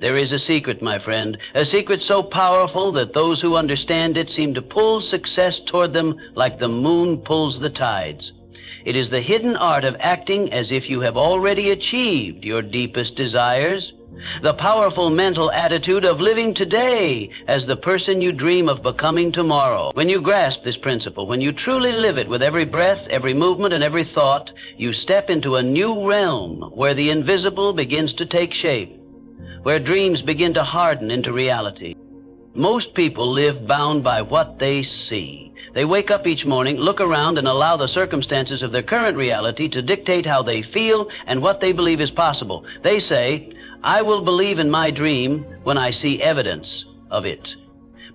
There is a secret, my friend, a secret so powerful that those who understand it seem to pull success toward them like the moon pulls the tides. It is the hidden art of acting as if you have already achieved your deepest desires, the powerful mental attitude of living today as the person you dream of becoming tomorrow. When you grasp this principle, when you truly live it with every breath, every movement, and every thought, you step into a new realm where the invisible begins to take shape, where dreams begin to harden into reality. Most people live bound by what they see. They wake up each morning, look around, and allow the circumstances of their current reality to dictate how they feel and what they believe is possible. They say, "I will believe in my dream when I see evidence of it."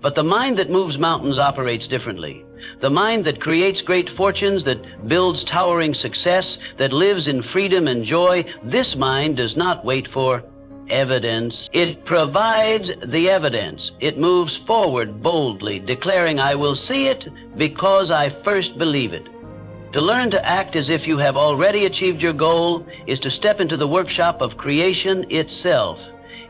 But the mind that moves mountains operates differently. The mind that creates great fortunes, that builds towering success, that lives in freedom and joy, this mind does not wait for evidence. It provides the evidence. It moves forward boldly, declaring, "I will see it because I first believe it." To learn to act as if you have already achieved your goal is to step into the workshop of creation itself.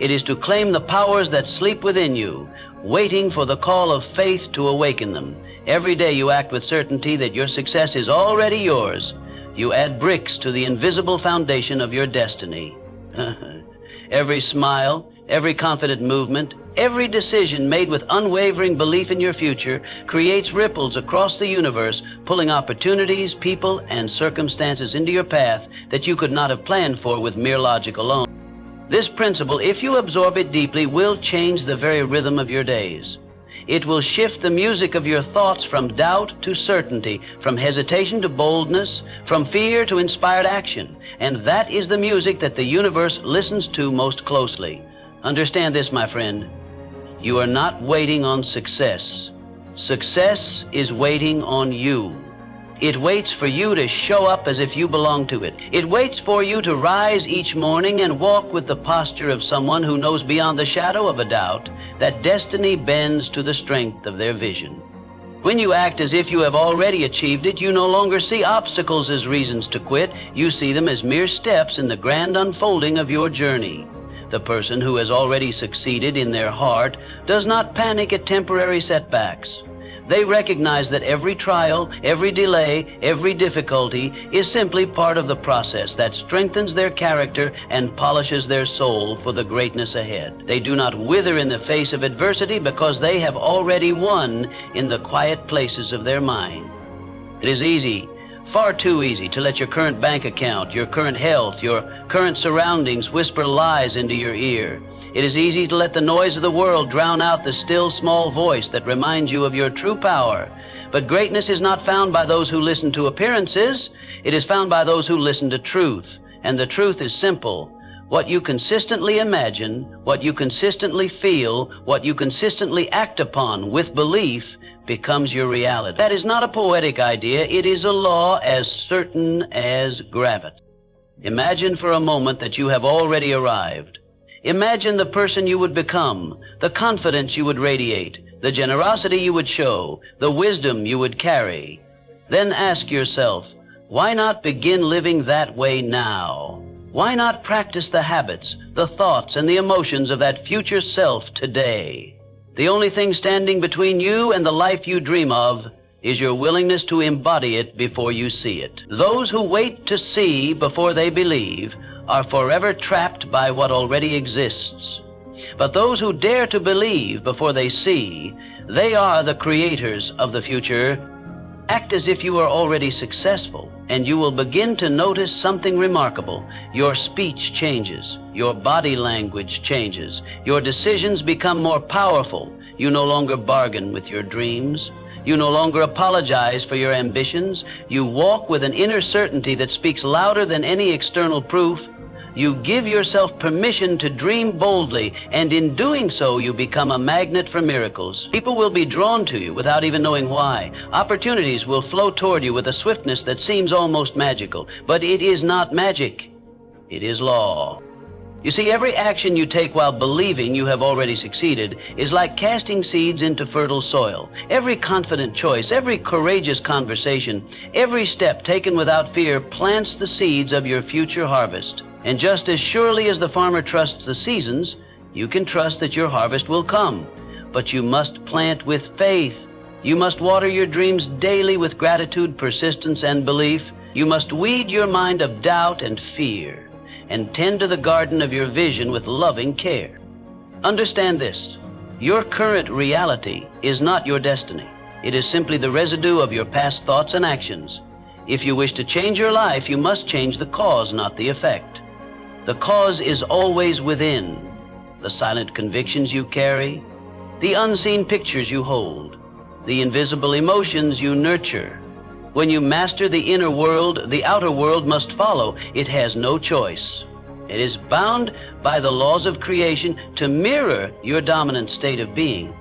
It is to claim the powers that sleep within you, waiting for the call of faith to awaken them. Every day you act with certainty that your success is already yours. You add bricks to the invisible foundation of your destiny. Every smile, every confident movement, every decision made with unwavering belief in your future creates ripples across the universe, pulling opportunities, people, and circumstances into your path that you could not have planned for with mere logic alone. This principle, if you absorb it deeply, will change the very rhythm of your days. It will shift the music of your thoughts from doubt to certainty, from hesitation to boldness, from fear to inspired action. And that is the music that the universe listens to most closely. Understand this, my friend. You are not waiting on success. Success is waiting on you. It waits for you to show up as if you belong to it. It waits for you to rise each morning and walk with the posture of someone who knows beyond the shadow of a doubt that destiny bends to the strength of their vision. When you act as if you have already achieved it, you no longer see obstacles as reasons to quit. You see them as mere steps in the grand unfolding of your journey. The person who has already succeeded in their heart does not panic at temporary setbacks. They recognize that every trial, every delay, every difficulty is simply part of the process that strengthens their character and polishes their soul for the greatness ahead. They do not wither in the face of adversity because they have already won in the quiet places of their mind. It is easy, far too easy, to let your current bank account, your current health, your current surroundings whisper lies into your ear. It is easy to let the noise of the world drown out the still small voice that reminds you of your true power. But greatness is not found by those who listen to appearances. It is found by those who listen to truth. And the truth is simple. What you consistently imagine, what you consistently feel, what you consistently act upon with belief becomes your reality. That is not a poetic idea. It is a law as certain as gravity. Imagine for a moment that you have already arrived. Imagine the person you would become, the confidence you would radiate, the generosity you would show, the wisdom you would carry. Then ask yourself, why not begin living that way now? Why not practice the habits, the thoughts, and the emotions of that future self today? The only thing standing between you and the life you dream of is your willingness to embody it before you see it. Those who wait to see before they believe are forever trapped by what already exists. But those who dare to believe before they see, they are the creators of the future. Act as if you are already successful, and you will begin to notice something remarkable. Your speech changes, your body language changes, your decisions become more powerful. You no longer bargain with your dreams. You no longer apologize for your ambitions. You walk with an inner certainty that speaks louder than any external proof. You give yourself permission to dream boldly, and in doing so, you become a magnet for miracles. People will be drawn to you without even knowing why. Opportunities will flow toward you with a swiftness that seems almost magical. But it is not magic. It is law. You see, every action you take while believing you have already succeeded is like casting seeds into fertile soil. Every confident choice, every courageous conversation, every step taken without fear plants the seeds of your future harvest. And just as surely as the farmer trusts the seasons, You can trust that your harvest will come, but you must plant with faith. You must water your dreams daily with gratitude, persistence, and belief. You must weed your mind of doubt and fear, and tend to the garden of your vision with loving care. Understand this: your current reality is not your destiny. It is simply the residue of your past thoughts and actions. If you wish to change your life, you must change the cause, not the effect. The cause is always within: the silent convictions you carry, the unseen pictures you hold, the invisible emotions you nurture. When you master the inner world, the outer world must follow. It has no choice. It is bound by the laws of creation to mirror your dominant state of being.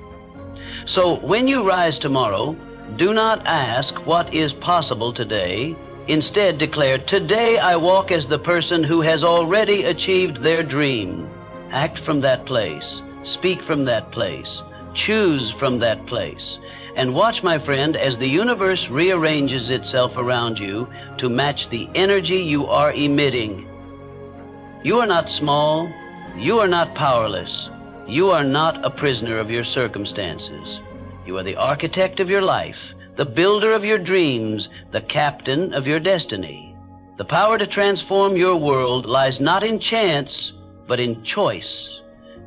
So when you rise tomorrow, do not ask what is possible today. Instead, declare, "Today I walk as the person who has already achieved their dream." Act from that place. Speak from that place. Choose from that place. And watch, my friend, as the universe rearranges itself around you to match the energy you are emitting. You are not small. You are not powerless. You are not a prisoner of your circumstances. You are the architect of your life, the builder of your dreams, the captain of your destiny. The power to transform your world lies not in chance, but in choice.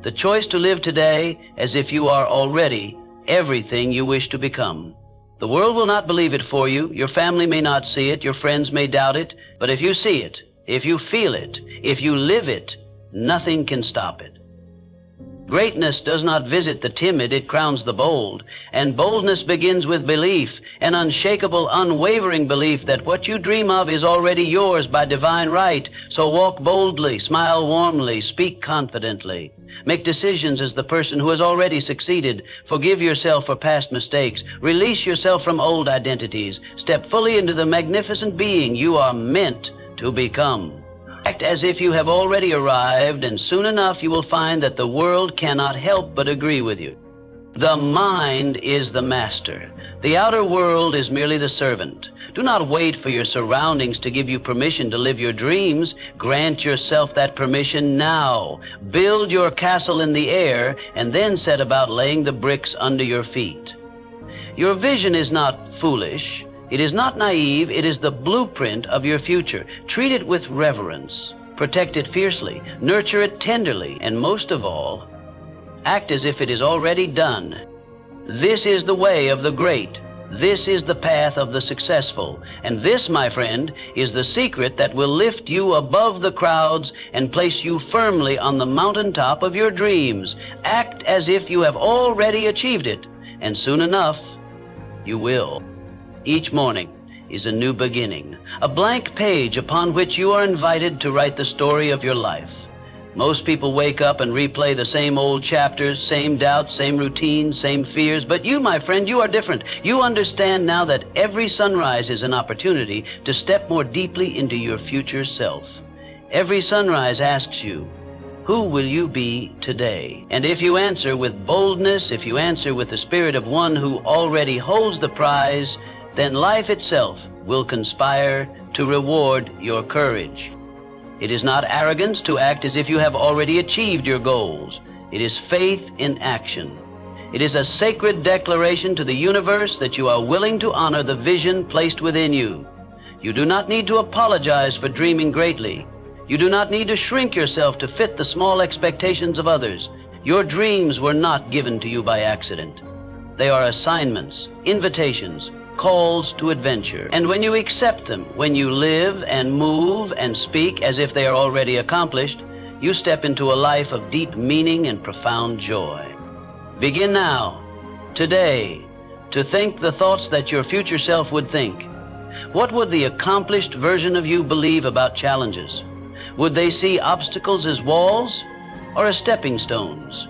The choice to live today as if you are already everything you wish to become. The world will not believe it for you. Your family may not see it. Your friends may doubt it. But if you see it, if you feel it, if you live it, nothing can stop it. Greatness does not visit the timid, it crowns the bold. And boldness begins with belief, an unshakable, unwavering belief that what you dream of is already yours by divine right. So walk boldly, smile warmly, speak confidently. Make decisions as the person who has already succeeded. Forgive yourself for past mistakes. Release yourself from old identities. Step fully into the magnificent being you are meant to become. Act as if you have already arrived, and soon enough you will find that the world cannot help but agree with you. The mind is the master. The outer world is merely the servant. Do not wait for your surroundings to give you permission to live your dreams. Grant yourself that permission now. Build your castle in the air, and then set about laying the bricks under your feet. Your vision is not foolish. It is not naive. It is the blueprint of your future. Treat it with reverence. Protect it fiercely. Nurture it tenderly. And most of all, act as if it is already done. This is the way of the great. This is the path of the successful. And this, my friend, is the secret that will lift you above the crowds and place you firmly on the mountaintop of your dreams. Act as if you have already achieved it, and soon enough, you will. Each morning is a new beginning, a blank page upon which you are invited to write the story of your life. Most people wake up and replay the same old chapters, same doubts, same routines, same fears. But you, my friend, you are different. You understand now that every sunrise is an opportunity to step more deeply into your future self. Every sunrise asks you, who will you be today? And if you answer with boldness, if you answer with the spirit of one who already holds the prize, then life itself will conspire to reward your courage. It is not arrogance to act as if you have already achieved your goals. It is faith in action. It is a sacred declaration to the universe that you are willing to honor the vision placed within you. You do not need to apologize for dreaming greatly. You do not need to shrink yourself to fit the small expectations of others. Your dreams were not given to you by accident. They are assignments, invitations, calls to adventure. And when you accept them, when you live and move and speak as if they are already accomplished, you step into a life of deep meaning and profound joy. Begin now, today, to think the thoughts that your future self would think. What would the accomplished version of you believe about challenges? Would they see obstacles as walls or as stepping stones?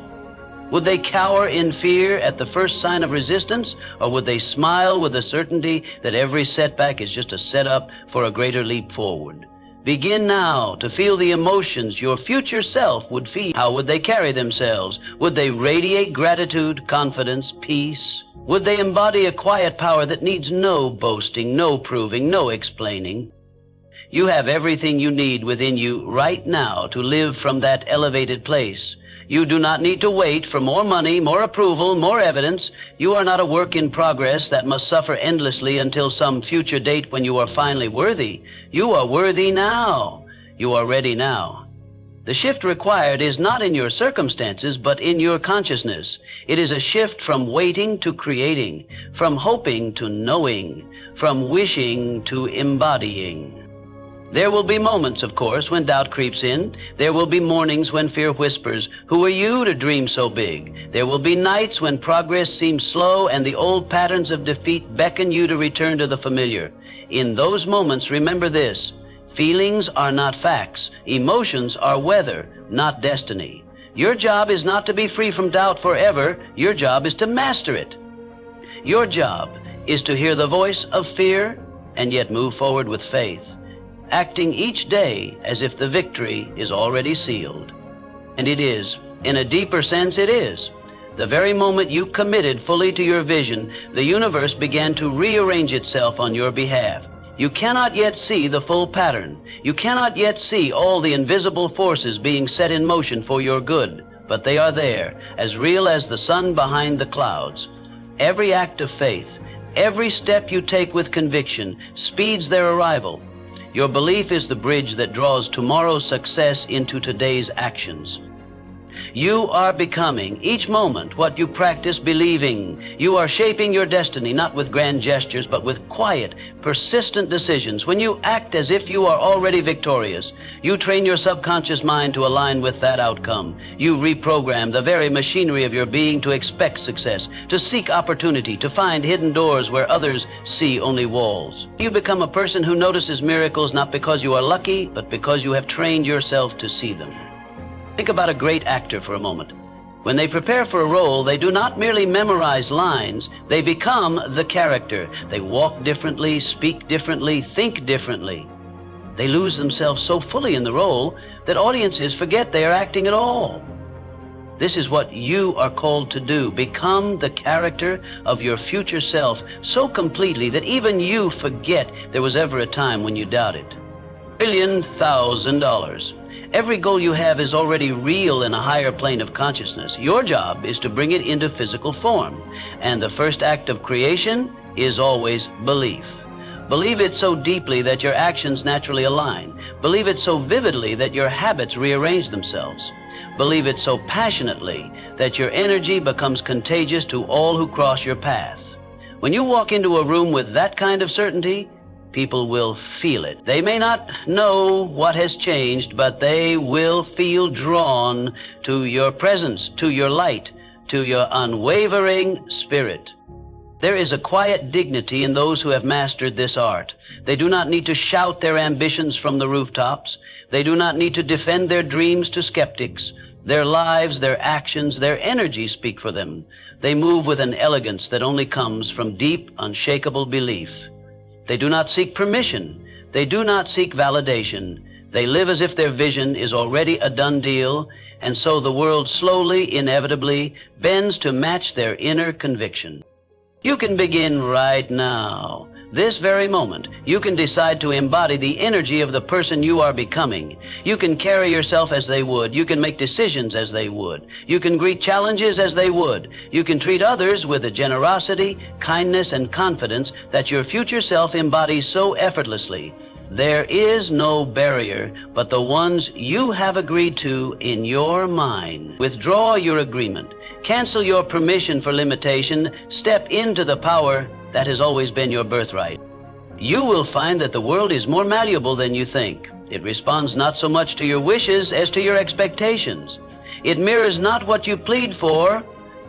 Would they cower in fear at the first sign of resistance, or would they smile with the certainty that every setback is just a setup for a greater leap forward? Begin now to feel the emotions your future self would feel. How would they carry themselves? Would they radiate gratitude, confidence, peace? Would they embody a quiet power that needs no boasting, no proving, no explaining? You have everything you need within you right now to live from that elevated place. You do not need to wait for more money, more approval, more evidence. You are not a work in progress that must suffer endlessly until some future date when you are finally worthy. You are worthy now. You are ready now. The shift required is not in your circumstances, but in your consciousness. It is a shift from waiting to creating, from hoping to knowing, from wishing to embodying. There will be moments, of course, when doubt creeps in. There will be mornings when fear whispers, "Who are you to dream so big?" There will be nights when progress seems slow and the old patterns of defeat beckon you to return to the familiar. In those moments, remember this: feelings are not facts. Emotions are weather, not destiny. Your job is not to be free from doubt forever. Your job is to master it. Your job is to hear the voice of fear and yet move forward with faith, acting each day as if the victory is already sealed. And it is. In a deeper sense, it is. The very moment you committed fully to your vision, the universe began to rearrange itself on your behalf. You cannot yet see the full pattern. You cannot yet see all the invisible forces being set in motion for your good, but they are there, as real as the sun behind the clouds. Every act of faith, every step you take with conviction, speeds their arrival. Your belief is the bridge that draws tomorrow's success into today's actions. You are becoming, each moment, what you practice believing. You are shaping your destiny, not with grand gestures, but with quiet, persistent decisions. When you act as if you are already victorious, you train your subconscious mind to align with that outcome. You reprogram the very machinery of your being to expect success, to seek opportunity, to find hidden doors where others see only walls. You become a person who notices miracles not because you are lucky, but because you have trained yourself to see them. Think about a great actor for a moment. When they prepare for a role, they do not merely memorize lines, they become the character. They walk differently, speak differently, think differently. They lose themselves so fully in the role that audiences forget they are acting at all. This is what you are called to do. Become the character of your future self so completely that even you forget there was ever a time when you doubted. $1,000,000. Every goal you have is already real in a higher plane of consciousness. Your job is to bring it into physical form. And the first act of creation is always belief. Believe it so deeply that your actions naturally align. Believe it so vividly that your habits rearrange themselves. Believe it so passionately that your energy becomes contagious to all who cross your path. When you walk into a room with that kind of certainty, people will feel it. They may not know what has changed, but they will feel drawn to your presence, to your light, to your unwavering spirit. There is a quiet dignity in those who have mastered this art. They do not need to shout their ambitions from the rooftops. They do not need to defend their dreams to skeptics. Their lives, their actions, their energy speak for them. They move with an elegance that only comes from deep, unshakable belief. They do not seek permission. They do not seek validation. They live as if their vision is already a done deal, and so the world slowly, inevitably, bends to match their inner conviction. You can begin right now. This very moment, you can decide to embody the energy of the person you are becoming. You can carry yourself as they would. You can make decisions as they would. You can greet challenges as they would. You can treat others with the generosity, kindness, and confidence that your future self embodies so effortlessly. There is no barrier but the ones you have agreed to in your mind. Withdraw your agreement. Cancel your permission for limitation. Step into the power that has always been your birthright. You will find that the world is more malleable than you think. It responds not so much to your wishes as to your expectations. It mirrors not what you plead for,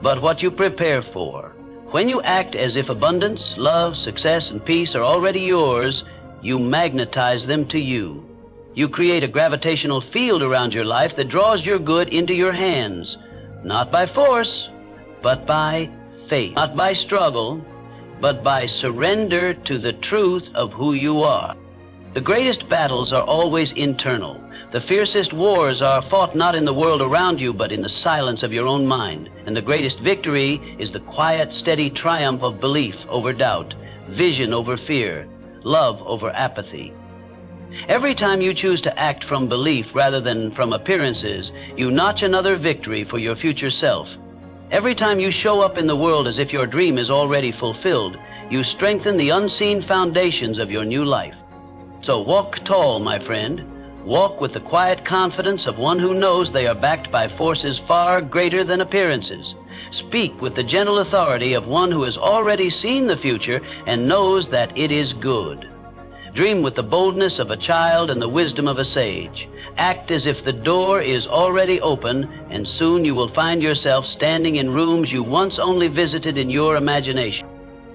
but what you prepare for. When you act as if abundance, love, success, and peace are already yours, you magnetize them to you. You create a gravitational field around your life that draws your good into your hands, not by force, but by faith, not by struggle, but by surrender to the truth of who you are. The greatest battles are always internal. The fiercest wars are fought not in the world around you, but in the silence of your own mind. And the greatest victory is the quiet, steady triumph of belief over doubt, vision over fear, love over apathy. Every time you choose to act from belief rather than from appearances, you notch another victory for your future self. Every time you show up in the world as if your dream is already fulfilled, you strengthen the unseen foundations of your new life. So walk tall, my friend. Walk with the quiet confidence of one who knows they are backed by forces far greater than appearances. Speak with the gentle authority of one who has already seen the future and knows that it is good. Dream with the boldness of a child and the wisdom of a sage. Act as if the door is already open, and soon you will find yourself standing in rooms you once only visited in your imagination.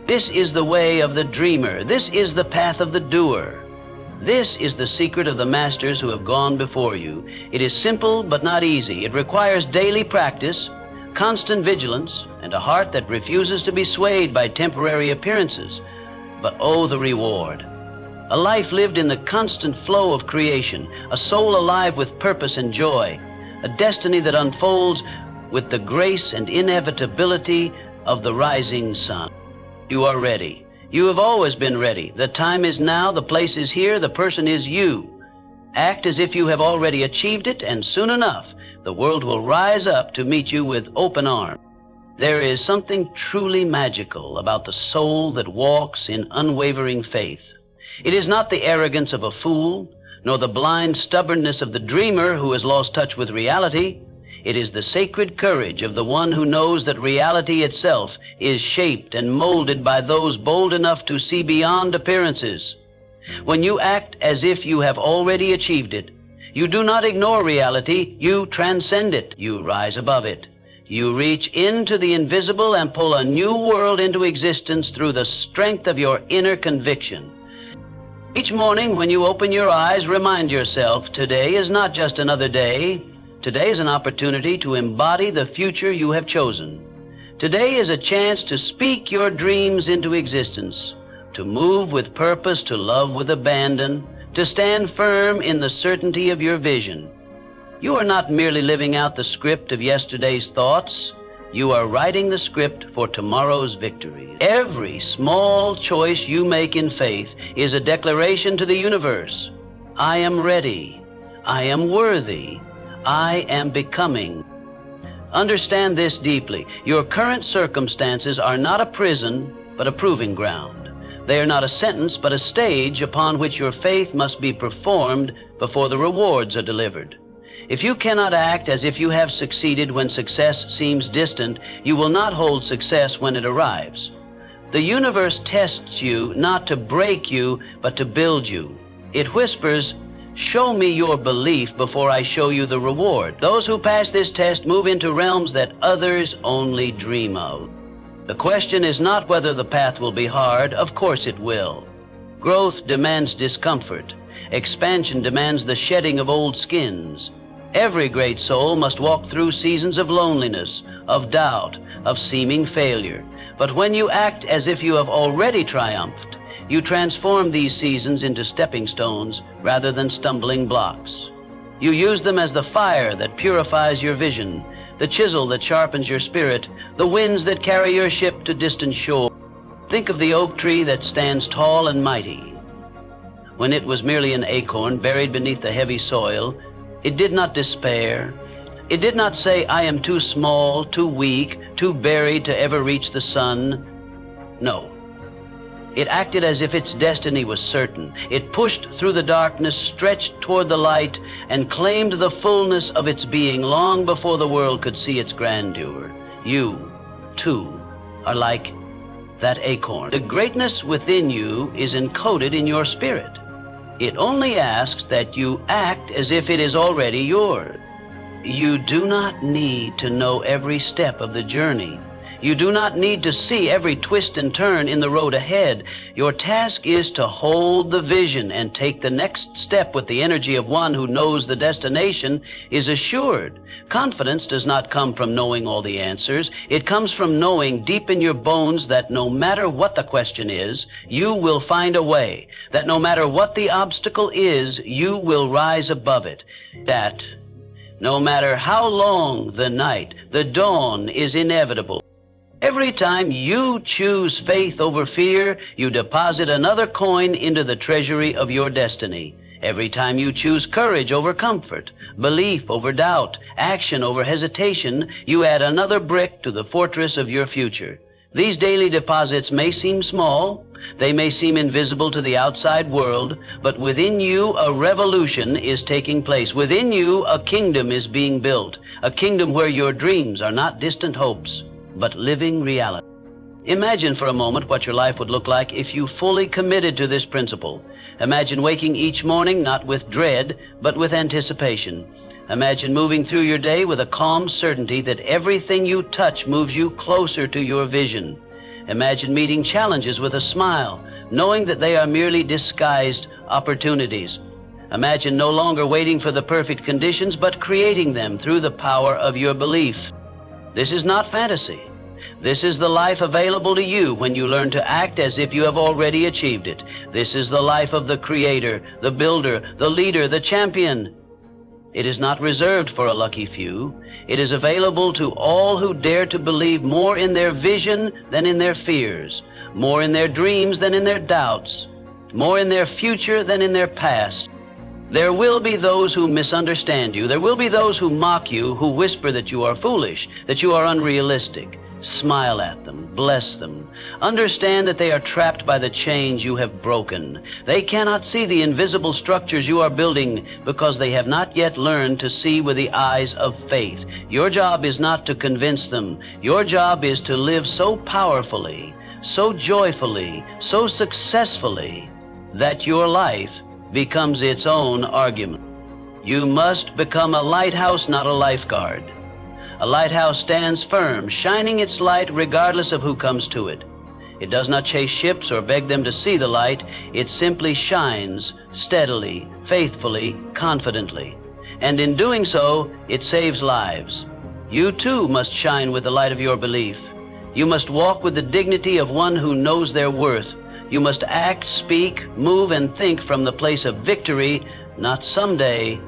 This is the way of the dreamer. This is the path of the doer. This is the secret of the masters who have gone before you. It is simple but not easy. It requires daily practice, constant vigilance, and a heart that refuses to be swayed by temporary appearances. But oh, the reward! A life lived in the constant flow of creation, a soul alive with purpose and joy, a destiny that unfolds with the grace and inevitability of the rising sun. You are ready. You have always been ready. The time is now, the place is here, the person is you. Act as if you have already achieved it, and soon enough, the world will rise up to meet you with open arms. There is something truly magical about the soul that walks in unwavering faith. It is not the arrogance of a fool, nor the blind stubbornness of the dreamer who has lost touch with reality. It is the sacred courage of the one who knows that reality itself is shaped and molded by those bold enough to see beyond appearances. When you act as if you have already achieved it, you do not ignore reality, you transcend it, you rise above it. You reach into the invisible and pull a new world into existence through the strength of your inner conviction. Each morning when you open your eyes, remind yourself, today is not just another day. Today is an opportunity to embody the future you have chosen. Today is a chance to speak your dreams into existence, to move with purpose, to love with abandon, to stand firm in the certainty of your vision. You are not merely living out the script of yesterday's thoughts. You are writing the script for tomorrow's victory. Every small choice you make in faith is a declaration to the universe. I am ready. I am worthy. I am becoming. Understand this deeply. Your current circumstances are not a prison, but a proving ground. They are not a sentence, but a stage upon which your faith must be performed before the rewards are delivered. If you cannot act as if you have succeeded when success seems distant, you will not hold success when it arrives. The universe tests you not to break you, but to build you. It whispers, show me your belief before I show you the reward. Those who pass this test move into realms that others only dream of. The question is not whether the path will be hard. Of course it will. Growth demands discomfort. Expansion demands the shedding of old skins. Every great soul must walk through seasons of loneliness, of doubt, of seeming failure. But when you act as if you have already triumphed, you transform these seasons into stepping stones rather than stumbling blocks. You use them as the fire that purifies your vision, the chisel that sharpens your spirit, the winds that carry your ship to distant shore. Think of the oak tree that stands tall and mighty. When it was merely an acorn buried beneath the heavy soil, it did not despair. It did not say, I am too small, too weak, too buried to ever reach the sun. No. It acted as if its destiny was certain. It pushed through the darkness, stretched toward the light, and claimed the fullness of its being long before the world could see its grandeur. You, too, are like that acorn. The greatness within you is encoded in your spirit. It only asks that you act as if it is already yours. You do not need to know every step of the journey. You do not need to see every twist and turn in the road ahead. Your task is to hold the vision and take the next step with the energy of one who knows the destination is assured. Confidence does not come from knowing all the answers. It comes from knowing deep in your bones that no matter what the question is, you will find a way. That no matter what the obstacle is, you will rise above it. That no matter how long the night, the dawn is inevitable. Every time you choose faith over fear, you deposit another coin into the treasury of your destiny. Every time you choose courage over comfort, belief over doubt, action over hesitation, you add another brick to the fortress of your future. These daily deposits may seem small, they may seem invisible to the outside world, but within you a revolution is taking place. Within you a kingdom is being built, a kingdom where your dreams are not distant hopes, but living reality. Imagine for a moment what your life would look like if you fully committed to this principle. Imagine waking each morning not with dread, but with anticipation. Imagine moving through your day with a calm certainty that everything you touch moves you closer to your vision. Imagine meeting challenges with a smile, knowing that they are merely disguised opportunities. Imagine no longer waiting for the perfect conditions, but creating them through the power of your belief. This is not fantasy. This is the life available to you when you learn to act as if you have already achieved it. This is the life of the creator, the builder, the leader, the champion. It is not reserved for a lucky few. It is available to all who dare to believe more in their vision than in their fears, more in their dreams than in their doubts, more in their future than in their past. There will be those who misunderstand you. There will be those who mock you, who whisper that you are foolish, that you are unrealistic. Smile at them, bless them. Understand that they are trapped by the chains you have broken. They cannot see the invisible structures you are building because they have not yet learned to see with the eyes of faith. Your job is not to convince them. Your job is to live so powerfully, so joyfully, so successfully that your life becomes its own argument. You must become a lighthouse, not a lifeguard. A lighthouse stands firm, shining its light regardless of who comes to it. It does not chase ships or beg them to see the light. It simply shines steadily, faithfully, confidently. And in doing so, it saves lives. You too must shine with the light of your belief. You must walk with the dignity of one who knows their worth. You must act, speak, move, and think from the place of victory, not someday.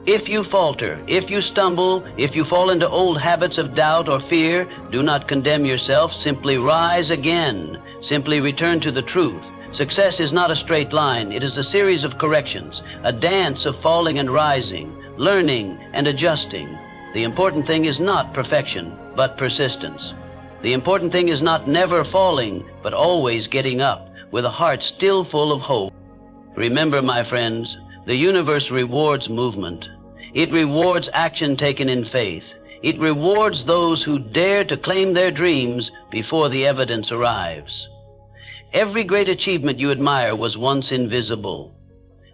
If you falter, if you stumble, if you fall into old habits of doubt or fear, do not condemn yourself. Simply rise again. Simply return to the truth. Success is not a straight line. It is a series of corrections, a dance of falling and rising, learning and adjusting. The important thing is not perfection, but persistence. The important thing is not never falling, but always getting up with a heart still full of hope. Remember, my friends, the universe rewards movement. It rewards action taken in faith. It rewards those who dare to claim their dreams before the evidence arrives. Every great achievement you admire was once invisible.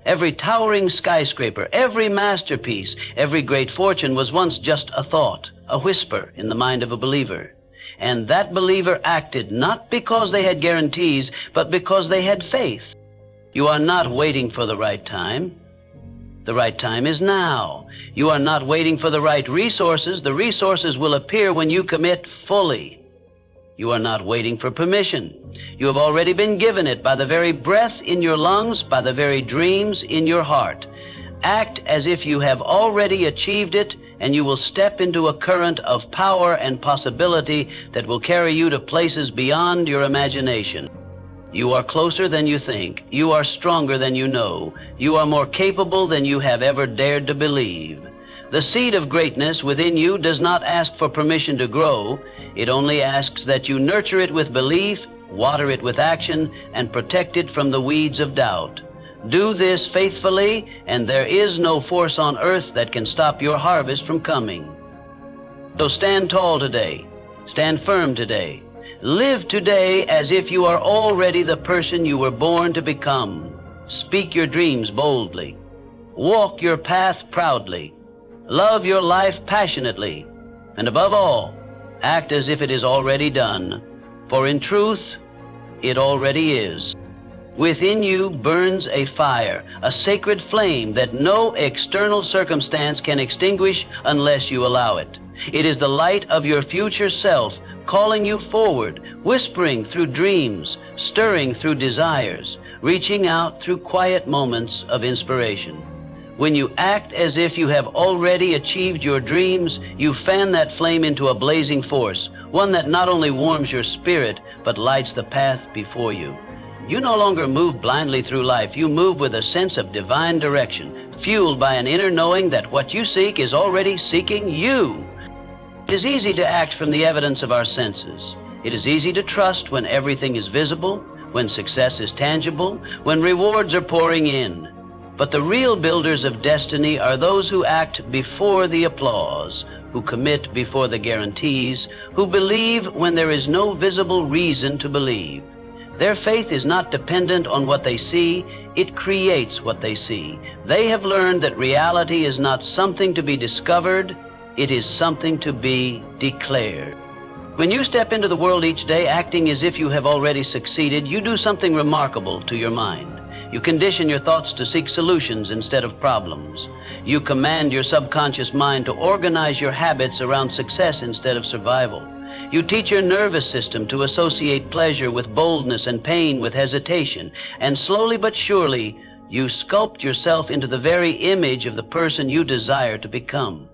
Every towering skyscraper, every masterpiece, every great fortune was once just a thought, a whisper in the mind of a believer. And that believer acted not because they had guarantees, but because they had faith. You are not waiting for the right time. The right time is now. You are not waiting for the right resources. The resources will appear when you commit fully. You are not waiting for permission. You have already been given it by the very breath in your lungs, by the very dreams in your heart. Act as if you have already achieved it, and you will step into a current of power and possibility that will carry you to places beyond your imagination. You are closer than you think. You are stronger than you know. You are more capable than you have ever dared to believe. The seed of greatness within you does not ask for permission to grow. It only asks that you nurture it with belief, water it with action, and protect it from the weeds of doubt. Do this faithfully, and there is no force on earth that can stop your harvest from coming. So stand tall today. Stand firm today. Live today as if you are already the person you were born to become. Speak your dreams boldly. Walk your path proudly. Love your life passionately. And above all, act as if it is already done. For in truth, it already is. Within you burns a fire, a sacred flame that no external circumstance can extinguish unless you allow it. It is the light of your future self, calling you forward, whispering through dreams, stirring through desires, reaching out through quiet moments of inspiration. When you act as if you have already achieved your dreams, you fan that flame into a blazing force, one that not only warms your spirit, but lights the path before you. You no longer move blindly through life. You move with a sense of divine direction, fueled by an inner knowing that what you seek is already seeking you. It is easy to act from the evidence of our senses. It is easy to trust when everything is visible, when success is tangible, when rewards are pouring in. But the real builders of destiny are those who act before the applause, who commit before the guarantees, who believe when there is no visible reason to believe. Their faith is not dependent on what they see, it creates what they see. They have learned that reality is not something to be discovered, it is something to be declared. When you step into the world each day acting as if you have already succeeded, you do something remarkable to your mind. You condition your thoughts to seek solutions instead of problems. You command your subconscious mind to organize your habits around success instead of survival. You teach your nervous system to associate pleasure with boldness and pain with hesitation, and slowly but surely, you sculpt yourself into the very image of the person you desire to become.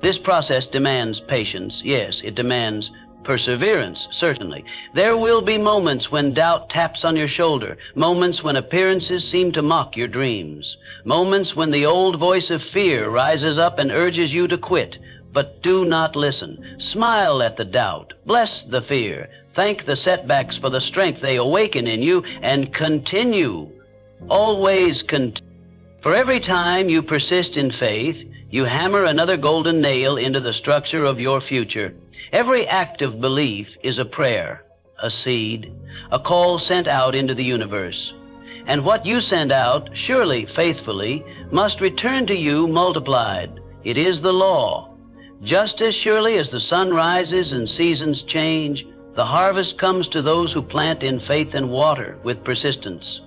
This process demands patience. Yes, it demands perseverance, certainly. There will be moments when doubt taps on your shoulder, moments when appearances seem to mock your dreams, moments when the old voice of fear rises up and urges you to quit. But do not listen. Smile at the doubt. Bless the fear. Thank the setbacks for the strength they awaken in you, and continue. Always continue. For every time you persist in faith, you hammer another golden nail into the structure of your future. Every act of belief is a prayer, a seed, a call sent out into the universe. And what you send out, surely faithfully, must return to you multiplied. It is the law. Just as surely as the sun rises and seasons change, the harvest comes to those who plant in faith and water with persistence.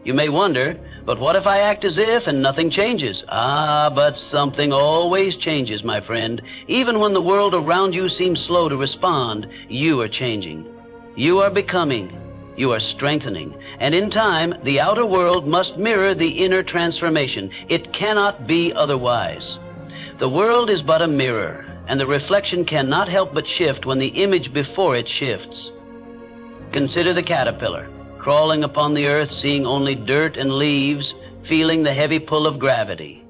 You may wonder, but what if I act as if and nothing changes? But something always changes, my friend. Even when the world around you seems slow to respond, you are changing. You are becoming. You are strengthening. And in time, the outer world must mirror the inner transformation. It cannot be otherwise. The world is but a mirror, and the reflection cannot help but shift when the image before it shifts. Consider the caterpillar, crawling upon the earth, seeing only dirt and leaves, feeling the heavy pull of gravity.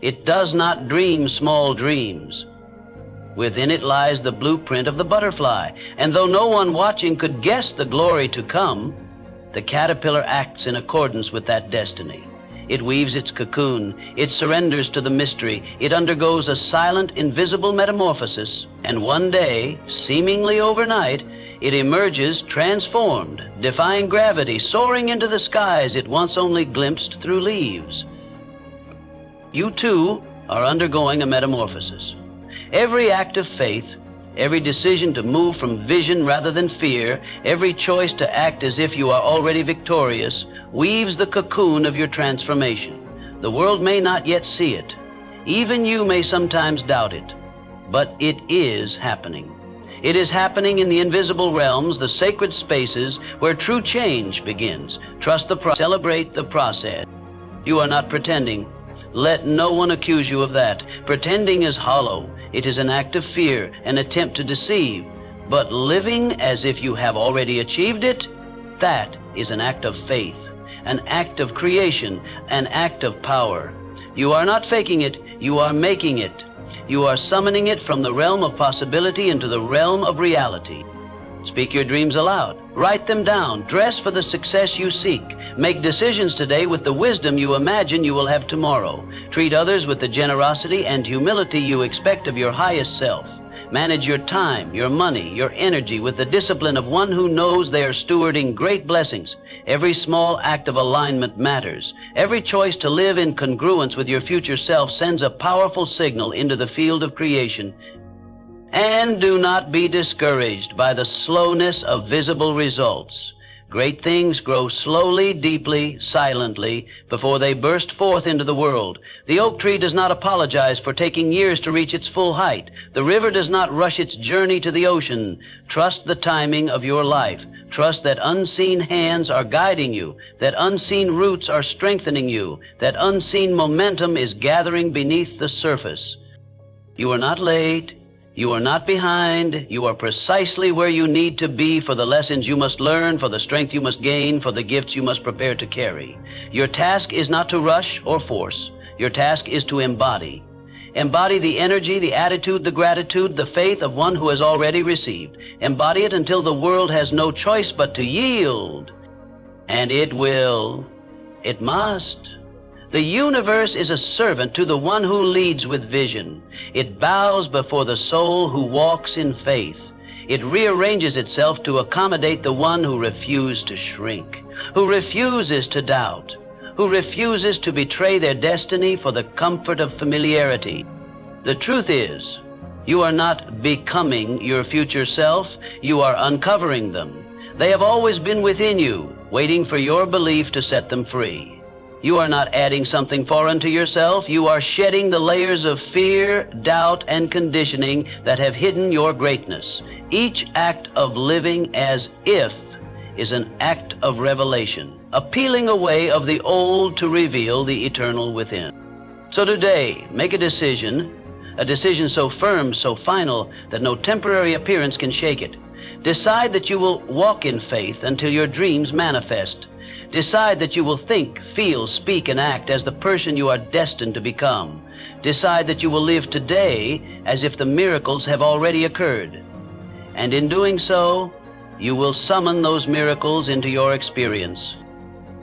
It does not dream small dreams. Within it lies the blueprint of the butterfly, and though no one watching could guess the glory to come, the caterpillar acts in accordance with that destiny. It weaves its cocoon, it surrenders to the mystery, it undergoes a silent, invisible metamorphosis, and one day, seemingly overnight, it emerges transformed, defying gravity, soaring into the skies it once only glimpsed through leaves. You too are undergoing a metamorphosis. Every act of faith, every decision to move from vision rather than fear, every choice to act as if you are already victorious, weaves the cocoon of your transformation. The world may not yet see it. Even you may sometimes doubt it. But it is happening. It is happening in the invisible realms, the sacred spaces where true change begins. Trust the process. Celebrate the process. You are not pretending. Let no one accuse you of that. Pretending is hollow. It is an act of fear, an attempt to deceive. But living as if you have already achieved it, that is an act of faith, an act of creation, an act of power. You are not faking it, you are making it. You are summoning it from the realm of possibility into the realm of reality. Speak your dreams aloud. Write them down. Dress for the success you seek. Make decisions today with the wisdom you imagine you will have tomorrow. Treat others with the generosity and humility you expect of your highest self. Manage your time, your money, your energy with the discipline of one who knows they are stewarding great blessings. Every small act of alignment matters. Every choice to live in congruence with your future self sends a powerful signal into the field of creation. And do not be discouraged by the slowness of visible results. Great things grow slowly, deeply, silently, before they burst forth into the world. The oak tree does not apologize for taking years to reach its full height. The river does not rush its journey to the ocean. Trust the timing of your life. Trust that unseen hands are guiding you, that unseen roots are strengthening you, that unseen momentum is gathering beneath the surface. You are not late. You are not behind. You are precisely where you need to be for the lessons you must learn, for the strength you must gain, for the gifts you must prepare to carry. Your task is not to rush or force. Your task is to embody. Embody the energy, the attitude, the gratitude, the faith of one who has already received. Embody it until the world has no choice but to yield. And it will. It must. The universe is a servant to the one who leads with vision. It bows before the soul who walks in faith. It rearranges itself to accommodate the one who refuses to shrink, who refuses to doubt, who refuses to betray their destiny for the comfort of familiarity. The truth is, you are not becoming your future self, you are uncovering them. They have always been within you, waiting for your belief to set them free. You are not adding something foreign to yourself. You are shedding the layers of fear, doubt, and conditioning that have hidden your greatness. Each act of living as if is an act of revelation, a peeling away of the old to reveal the eternal within. So today, make a decision so firm, so final, that no temporary appearance can shake it. Decide that you will walk in faith until your dreams manifest. Decide that you will think, feel, speak, and act as the person you are destined to become. Decide that you will live today as if the miracles have already occurred. And in doing so, you will summon those miracles into your experience.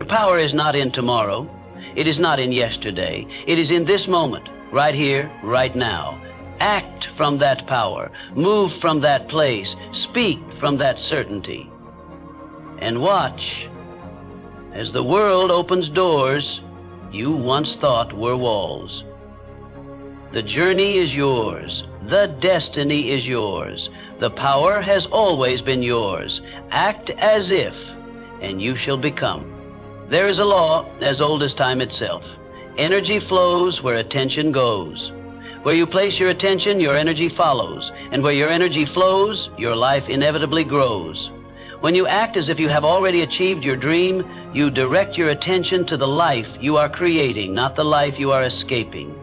Your power is not in tomorrow. It is not in yesterday. It is in this moment, right here, right now. Act from that power. Move from that place. Speak from that certainty. And watch as the world opens doors you once thought were walls. The journey is yours. The destiny is yours. The power has always been yours. Act as if, and you shall become. There is a law as old as time itself. Energy flows where attention goes. Where you place your attention, your energy follows. And where your energy flows, your life inevitably grows. When you act as if you have already achieved your dream, you direct your attention to the life you are creating, not the life you are escaping.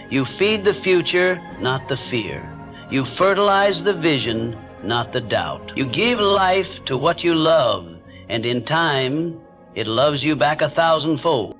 You feed the future, not the fear. You fertilize the vision, not the doubt. You give life to what you love, and in time, it loves you back 1,000-fold.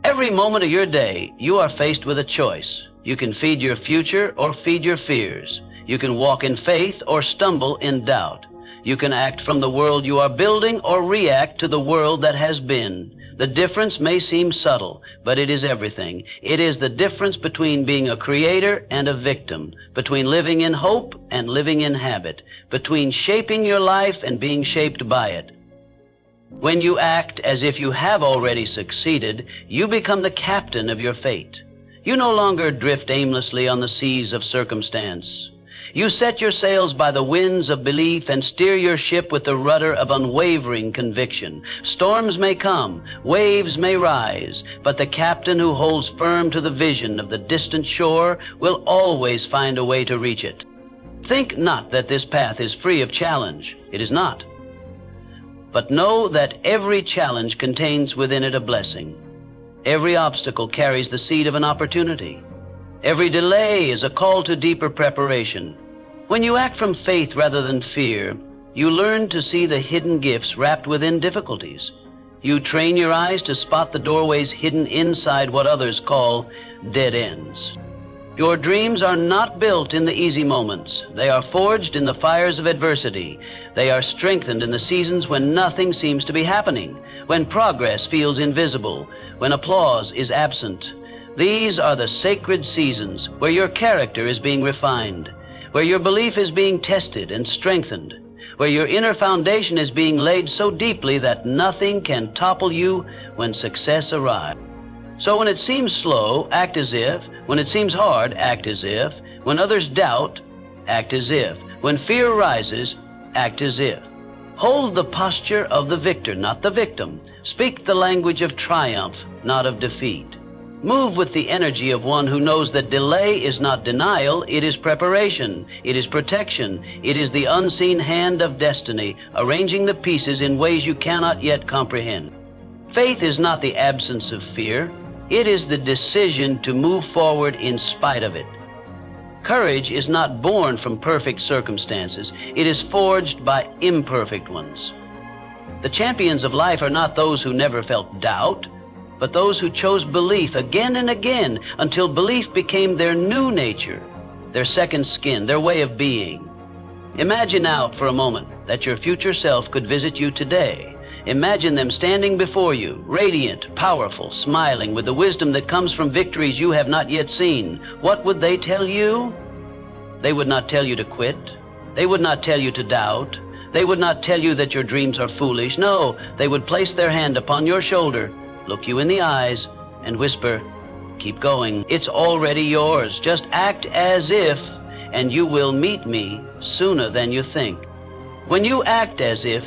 Every moment of your day, you are faced with a choice. You can feed your future or feed your fears. You can walk in faith or stumble in doubt. You can act from the world you are building or react to the world that has been. The difference may seem subtle, but it is everything. It is the difference between being a creator and a victim, between living in hope and living in habit, between shaping your life and being shaped by it. When you act as if you have already succeeded, you become the captain of your fate. You no longer drift aimlessly on the seas of circumstance. You set your sails by the winds of belief and steer your ship with the rudder of unwavering conviction. Storms may come, waves may rise, but the captain who holds firm to the vision of the distant shore will always find a way to reach it. Think not that this path is free of challenge. It is not. But know that every challenge contains within it a blessing. Every obstacle carries the seed of an opportunity. Every delay is a call to deeper preparation. When you act from faith rather than fear, you learn to see the hidden gifts wrapped within difficulties. You train your eyes to spot the doorways hidden inside what others call dead ends. Your dreams are not built in the easy moments. They are forged in the fires of adversity. They are strengthened in the seasons when nothing seems to be happening, when progress feels invisible, when applause is absent. These are the sacred seasons where your character is being refined, where your belief is being tested and strengthened, where your inner foundation is being laid so deeply that nothing can topple you when success arrives. So when it seems slow, act as if. When it seems hard, act as if. When others doubt, act as if. When fear rises, act as if. Hold the posture of the victor, not the victim. Speak the language of triumph, not of defeat. Move with the energy of one who knows that delay is not denial, it is preparation, it is protection, it is the unseen hand of destiny, arranging the pieces in ways you cannot yet comprehend. Faith is not the absence of fear, it is the decision to move forward in spite of it. Courage is not born from perfect circumstances. It is forged by imperfect ones. The champions of life are not those who never felt doubt, but those who chose belief again and again until belief became their new nature, their second skin, their way of being. Imagine out for a moment that your future self could visit you today. Imagine them standing before you, radiant, powerful, smiling, with the wisdom that comes from victories you have not yet seen. What would they tell you? They would not tell you to quit. They would not tell you to doubt. They would not tell you that your dreams are foolish. No, they would place their hand upon your shoulder, look you in the eyes, and whisper, "Keep going. It's already yours. Just act as if, and you will meet me sooner than you think." When you act as if,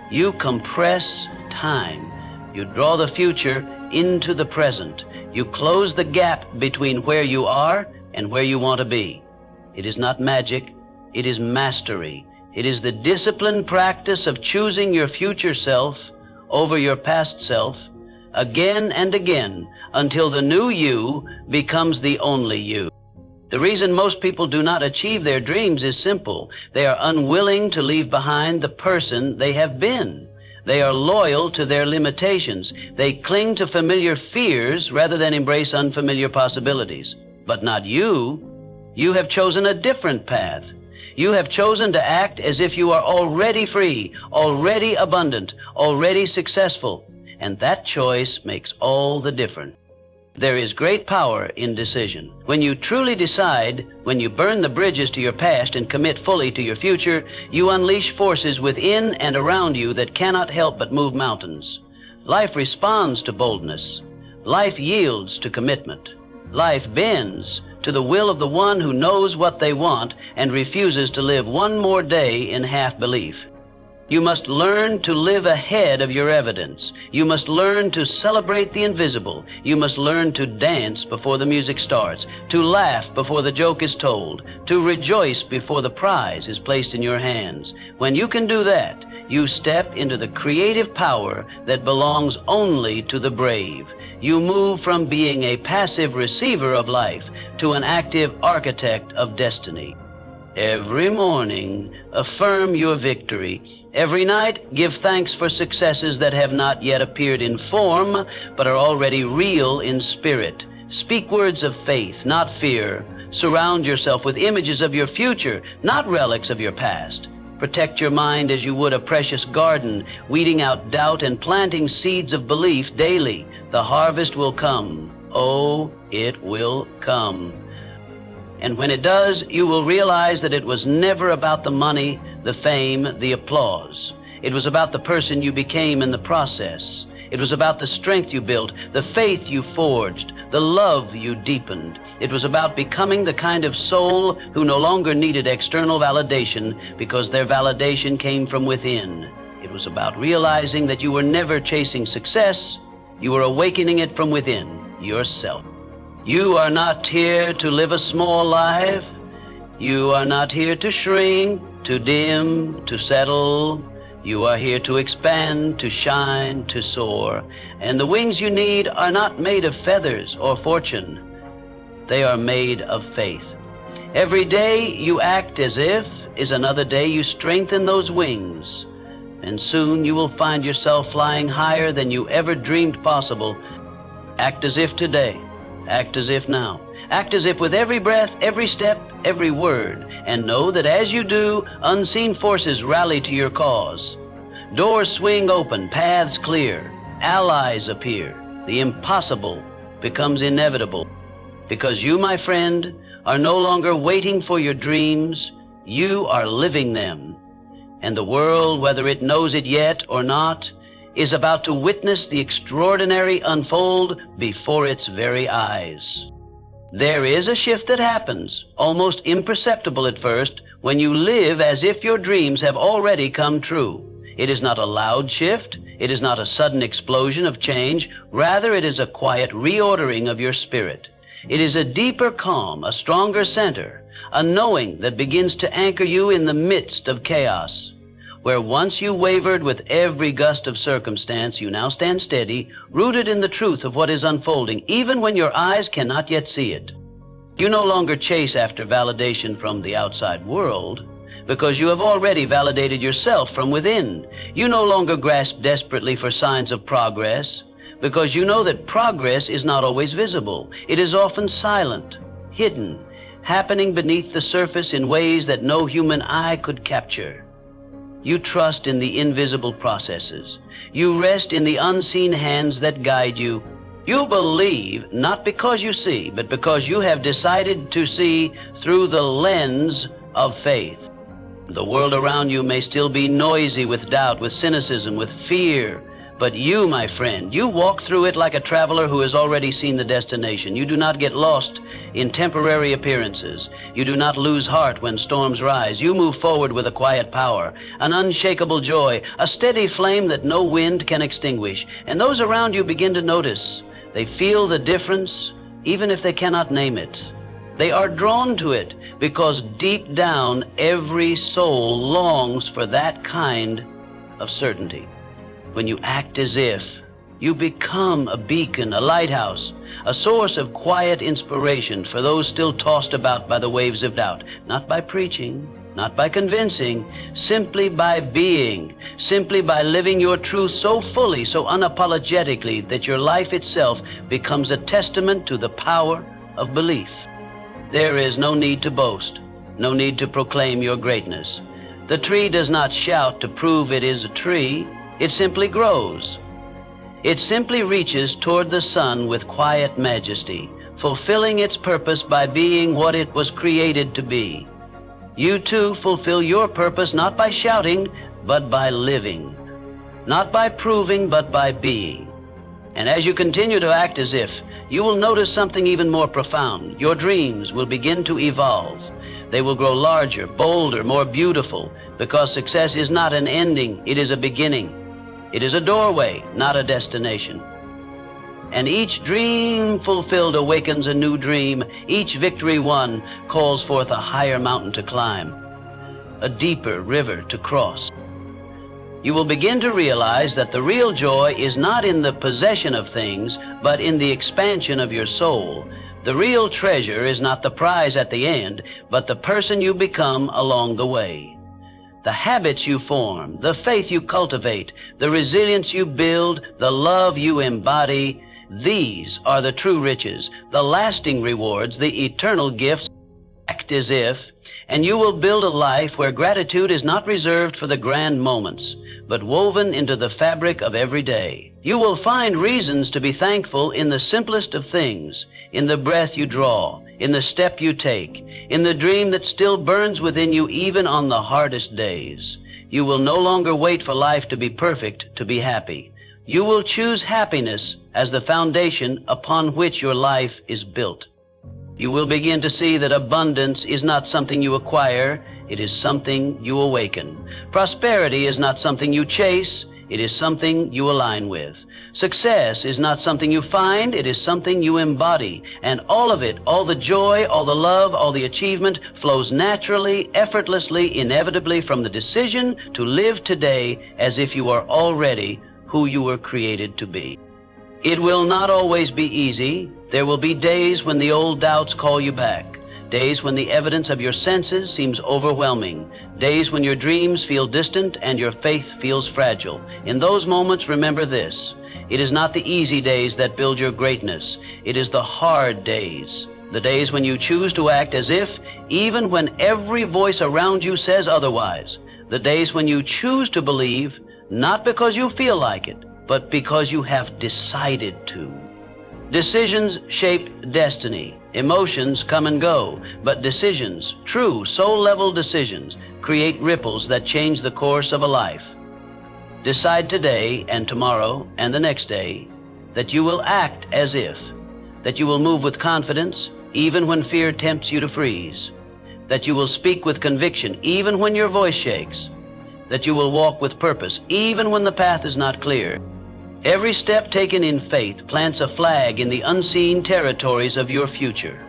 you compress time. You draw the future into the present. You close the gap between where you are and where you want to be. It is not magic. It is mastery. It is the disciplined practice of choosing your future self over your past self again and again until the new you becomes the only you. The reason most people do not achieve their dreams is simple. They are unwilling to leave behind the person they have been. They are loyal to their limitations. They cling to familiar fears rather than embrace unfamiliar possibilities. But not you. You have chosen a different path. You have chosen to act as if you are already free, already abundant, already successful. And that choice makes all the difference. There is great power in decision. When you truly decide, when you burn the bridges to your past and commit fully to your future, you unleash forces within and around you that cannot help but move mountains. Life responds to boldness. Life yields to commitment. Life bends to the will of the one who knows what they want and refuses to live one more day in half-belief. You must learn to live ahead of your evidence. You must learn to celebrate the invisible. You must learn to dance before the music starts, to laugh before the joke is told, to rejoice before the prize is placed in your hands. When you can do that, you step into the creative power that belongs only to the brave. You move from being a passive receiver of life to an active architect of destiny. Every morning, affirm your victory. Every night, give thanks for successes that have not yet appeared in form, but are already real in spirit. Speak words of faith, not fear. Surround yourself with images of your future, not relics of your past. Protect your mind as you would a precious garden, weeding out doubt and planting seeds of belief daily. The harvest will come. Oh, it will come. And when it does, you will realize that it was never about the money, the fame, the applause. It was about the person you became in the process. It was about the strength you built, the faith you forged, the love you deepened. It was about becoming the kind of soul who no longer needed external validation because their validation came from within. It was about realizing that you were never chasing success, you were awakening it from within, yourself. You are not here to live a small life. You are not here to shrink, to dim, to settle. You are here to expand, to shine, to soar. And the wings you need are not made of feathers or fortune. They are made of faith. Every day you act as if is another day you strengthen those wings. And soon you will find yourself flying higher than you ever dreamed possible. Act as if today. Act as if now. Act as if with every breath, every step, every word, and know that as you do, unseen forces rally to your cause. Doors swing open, paths clear, allies appear. The impossible becomes inevitable. Because you, my friend, are no longer waiting for your dreams, you are living them. And the world, whether it knows it yet or not, is about to witness the extraordinary unfold before its very eyes. There is a shift that happens, almost imperceptible at first, when you live as if your dreams have already come true. It is not a loud shift. It is not a sudden explosion of change. Rather, it is a quiet reordering of your spirit. It is a deeper calm, a stronger center, a knowing that begins to anchor you in the midst of chaos. Where once you wavered with every gust of circumstance, you now stand steady, rooted in the truth of what is unfolding, even when your eyes cannot yet see it. You no longer chase after validation from the outside world, because you have already validated yourself from within. You no longer grasp desperately for signs of progress, because you know that progress is not always visible. It is often silent, hidden, happening beneath the surface in ways that no human eye could capture. You trust in the invisible processes. You rest in the unseen hands that guide you. You believe not because you see, but because you have decided to see through the lens of faith. The world around you may still be noisy with doubt, with cynicism, with fear, but you, my friend, you walk through it like a traveler who has already seen the destination. You do not get lost in temporary appearances. You do not lose heart when storms rise. You move forward with a quiet power, an unshakable joy, a steady flame that no wind can extinguish. And those around you begin to notice. They feel the difference, even if they cannot name it. They are drawn to it because deep down, every soul longs for that kind of certainty. When you act as if, you become a beacon, a lighthouse, a source of quiet inspiration for those still tossed about by the waves of doubt. Not by preaching, not by convincing, simply by being, simply by living your truth so fully, so unapologetically, that your life itself becomes a testament to the power of belief. There is no need to boast, no need to proclaim your greatness. The tree does not shout to prove it is a tree. It simply grows. It simply reaches toward the sun with quiet majesty, fulfilling its purpose by being what it was created to be. You too fulfill your purpose not by shouting, but by living. Not by proving, but by being. And as you continue to act as if, you will notice something even more profound. Your dreams will begin to evolve. They will grow larger, bolder, more beautiful, because success is not an ending, it is a beginning. It is a doorway, not a destination. And each dream fulfilled awakens a new dream. Each victory won calls forth a higher mountain to climb, a deeper river to cross. You will begin to realize that the real joy is not in the possession of things, but in the expansion of your soul. The real treasure is not the prize at the end, but the person you become along the way. The habits you form, the faith you cultivate, the resilience you build, the love you embody, these are the true riches, the lasting rewards, the eternal gifts. Act as if, and you will build a life where gratitude is not reserved for the grand moments, but woven into the fabric of every day. You will find reasons to be thankful in the simplest of things, in the breath you draw, in the step you take, in the dream that still burns within you even on the hardest days. You will no longer wait for life to be perfect to be happy. You will choose happiness as the foundation upon which your life is built. You will begin to see that abundance is not something you acquire, it is something you awaken. Prosperity is not something you chase, it is something you align with. Success is not something you find, it is something you embody. And all of it, all the joy, all the love, all the achievement flows naturally, effortlessly, inevitably from the decision to live today as if you are already who you were created to be. It will not always be easy. There will be days when the old doubts call you back. Days when the evidence of your senses seems overwhelming. Days when your dreams feel distant and your faith feels fragile. In those moments, remember this. It is not the easy days that build your greatness. It is the hard days. The days when you choose to act as if, even when every voice around you says otherwise. The days when you choose to believe, not because you feel like it, but because you have decided to. Decisions shape destiny. Emotions come and go, but decisions, true soul-level decisions, create ripples that change the course of a life. Decide today and tomorrow and the next day that you will act as if, that you will move with confidence even when fear tempts you to freeze, that you will speak with conviction even when your voice shakes, that you will walk with purpose even when the path is not clear. Every step taken in faith plants a flag in the unseen territories of your future.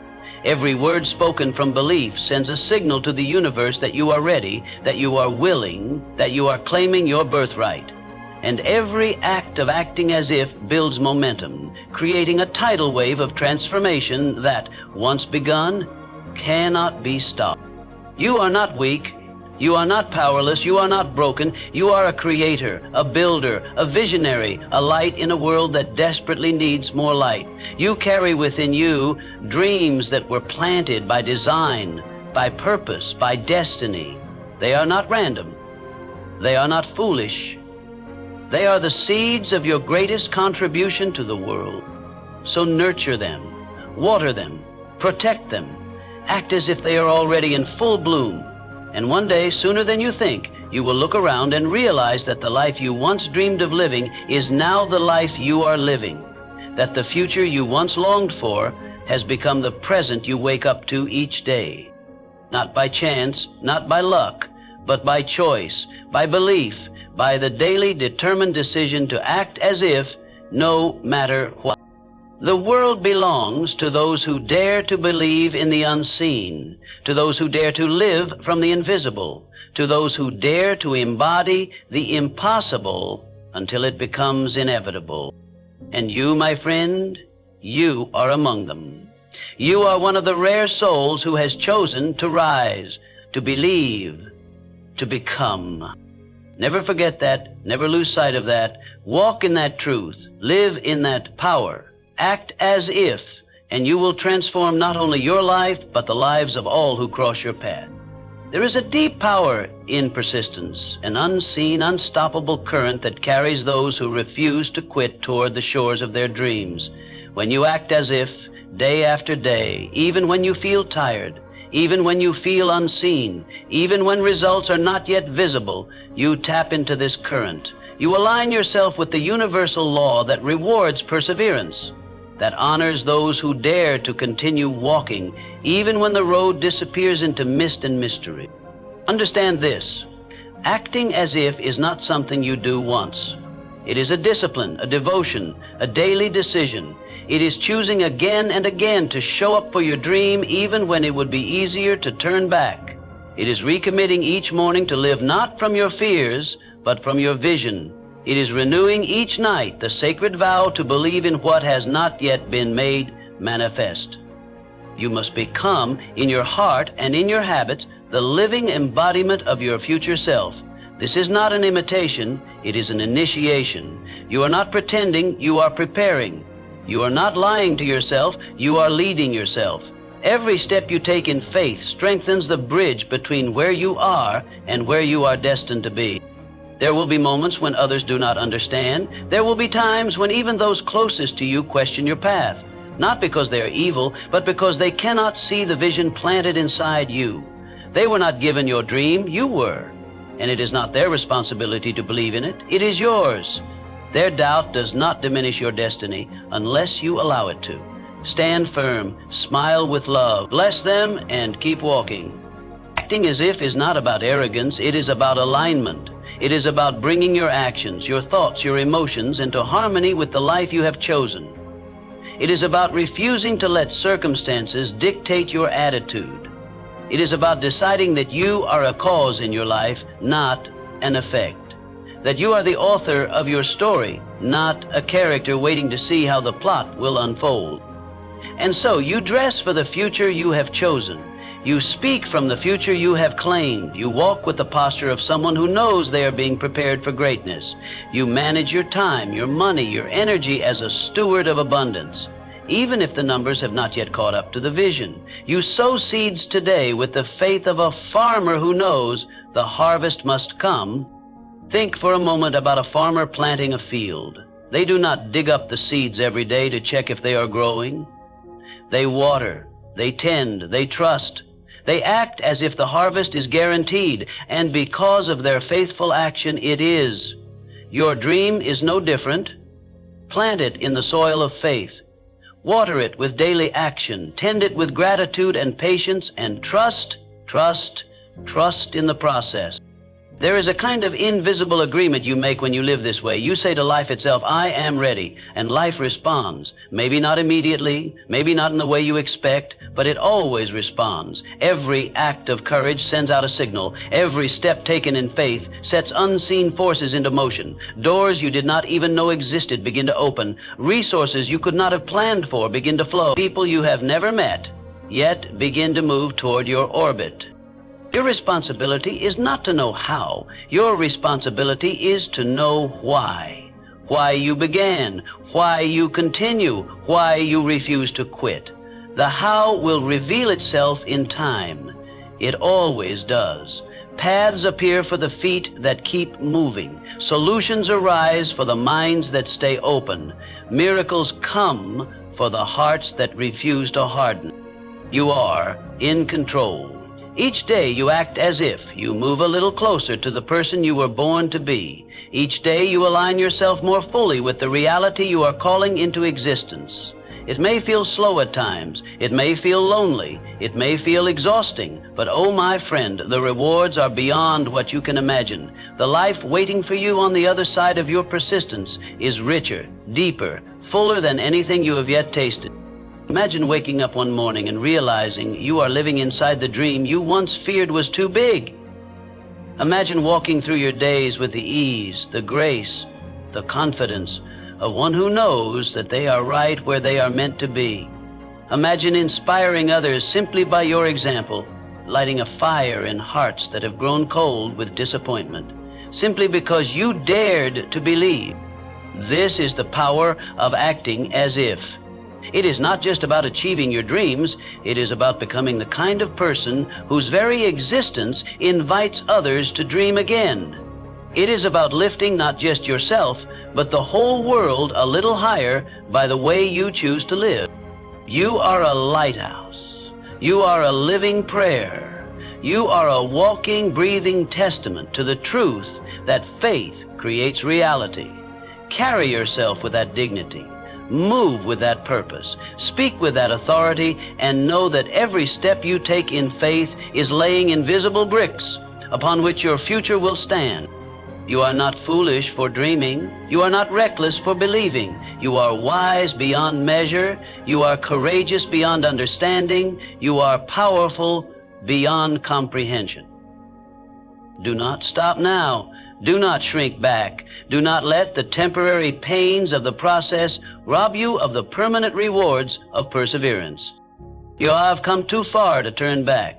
Every word spoken from belief sends a signal to the universe that you are ready, that you are willing, that you are claiming your birthright. and every act of acting as if builds momentum, creating a tidal wave of transformation that, once begun, cannot be stopped. You are not weak. You are not powerless. You are not broken. You are a creator, a builder, a visionary, a light in a world that desperately needs more light. You carry within you dreams that were planted by design, by purpose, by destiny. They are not random. They are not foolish. They are the seeds of your greatest contribution to the world. So nurture them, water them, protect them, act as if they are already in full bloom. And one day, sooner than you think, you will look around and realize that the life you once dreamed of living is now the life you are living. That the future you once longed for has become the present you wake up to each day. Not by chance, not by luck, but by choice, by belief, by the daily determined decision to act as if, no matter what. The world belongs to those who dare to believe in the unseen, to those who dare to live from the invisible, to those who dare to embody the impossible until it becomes inevitable. And you, my friend, you are among them. You are one of the rare souls who has chosen to rise, to believe, to become. Never forget that. Never lose sight of that. Walk in that truth. Live in that power. Act as if, and you will transform not only your life, but the lives of all who cross your path. There is a deep power in persistence, an unseen, unstoppable current that carries those who refuse to quit toward the shores of their dreams. When you act as if, day after day, even when you feel tired, even when you feel unseen, even when results are not yet visible, you tap into this current. You align yourself with the universal law that rewards perseverance, that honors those who dare to continue walking, even when the road disappears into mist and mystery. Understand this: acting as if is not something you do once. It is a discipline, a devotion, a daily decision. It is choosing again and again to show up for your dream even when it would be easier to turn back. It is recommitting each morning to live not from your fears, but from your vision. It is renewing each night the sacred vow to believe in what has not yet been made manifest. You must become, in your heart and in your habits, the living embodiment of your future self. This is not an imitation, it is an initiation. You are not pretending, you are preparing. You are not lying to yourself, you are leading yourself. Every step you take in faith strengthens the bridge between where you are and where you are destined to be. There will be moments when others do not understand. There will be times when even those closest to you question your path, not because they are evil, but because they cannot see the vision planted inside you. They were not given your dream, you were. And it is not their responsibility to believe in it, it is yours. Their doubt does not diminish your destiny unless you allow it to. Stand firm, smile with love, bless them, and keep walking. Acting as if is not about arrogance, it is about alignment. It is about bringing your actions, your thoughts, your emotions into harmony with the life you have chosen. It is about refusing to let circumstances dictate your attitude. It is about deciding that you are a cause in your life, not an effect. That you are the author of your story, not a character waiting to see how the plot will unfold. And so you dress for the future you have chosen. You speak from the future you have claimed. You walk with the posture of someone who knows they are being prepared for greatness. You manage your time, your money, your energy as a steward of abundance, even if the numbers have not yet caught up to the vision. You sow seeds today with the faith of a farmer who knows the harvest must come. Think for a moment about a farmer planting a field. They do not dig up the seeds every day to check if they are growing. They water, they tend, they trust. They act as if the harvest is guaranteed, and because of their faithful action, it is. Your dream is no different. Plant it in the soil of faith. Water it with daily action. Tend it with gratitude and patience, and trust in the process. There is a kind of invisible agreement you make when you live this way. You say to life itself, I am ready, and life responds. Maybe not immediately, maybe not in the way you expect, but it always responds. Every act of courage sends out a signal. Every step taken in faith sets unseen forces into motion. Doors you did not even know existed begin to open. Resources you could not have planned for begin to flow. People you have never met yet begin to move toward your orbit. Your responsibility is not to know how. Your responsibility is to know why. Why you began, why you continue, why you refuse to quit. The how will reveal itself in time. It always does. Paths appear for the feet that keep moving. Solutions arise for the minds that stay open. Miracles come for the hearts that refuse to harden. You are in control. Each day you act as if you move a little closer to the person you were born to be. Each day you align yourself more fully with the reality you are calling into existence. It may feel slow at times. It may feel lonely. It may feel exhausting. But oh, my friend, the rewards are beyond what you can imagine. The life waiting for you on the other side of your persistence is richer, deeper, fuller than anything you have yet tasted. Imagine waking up one morning and realizing you are living inside the dream you once feared was too big. Imagine walking through your days with the ease, the grace, the confidence of one who knows that they are right where they are meant to be. Imagine inspiring others simply by your example, lighting a fire in hearts that have grown cold with disappointment, simply because you dared to believe. This is the power of acting as if. It is not just about achieving your dreams. It is about becoming the kind of person whose very existence invites others to dream again. It is about lifting not just yourself, but the whole world a little higher by the way you choose to live. You are a lighthouse. You are a living prayer. You are a walking, breathing testament to the truth that faith creates reality. Carry yourself with that dignity. Move with that purpose. Speak with that authority, and know that every step you take in faith is laying invisible bricks upon which your future will stand. You are not foolish for dreaming. You are not reckless for believing. You are wise beyond measure. You are courageous beyond understanding. You are powerful beyond comprehension. Do not stop now. Do not shrink back. Do not let the temporary pains of the process rob you of the permanent rewards of perseverance. You have come too far to turn back.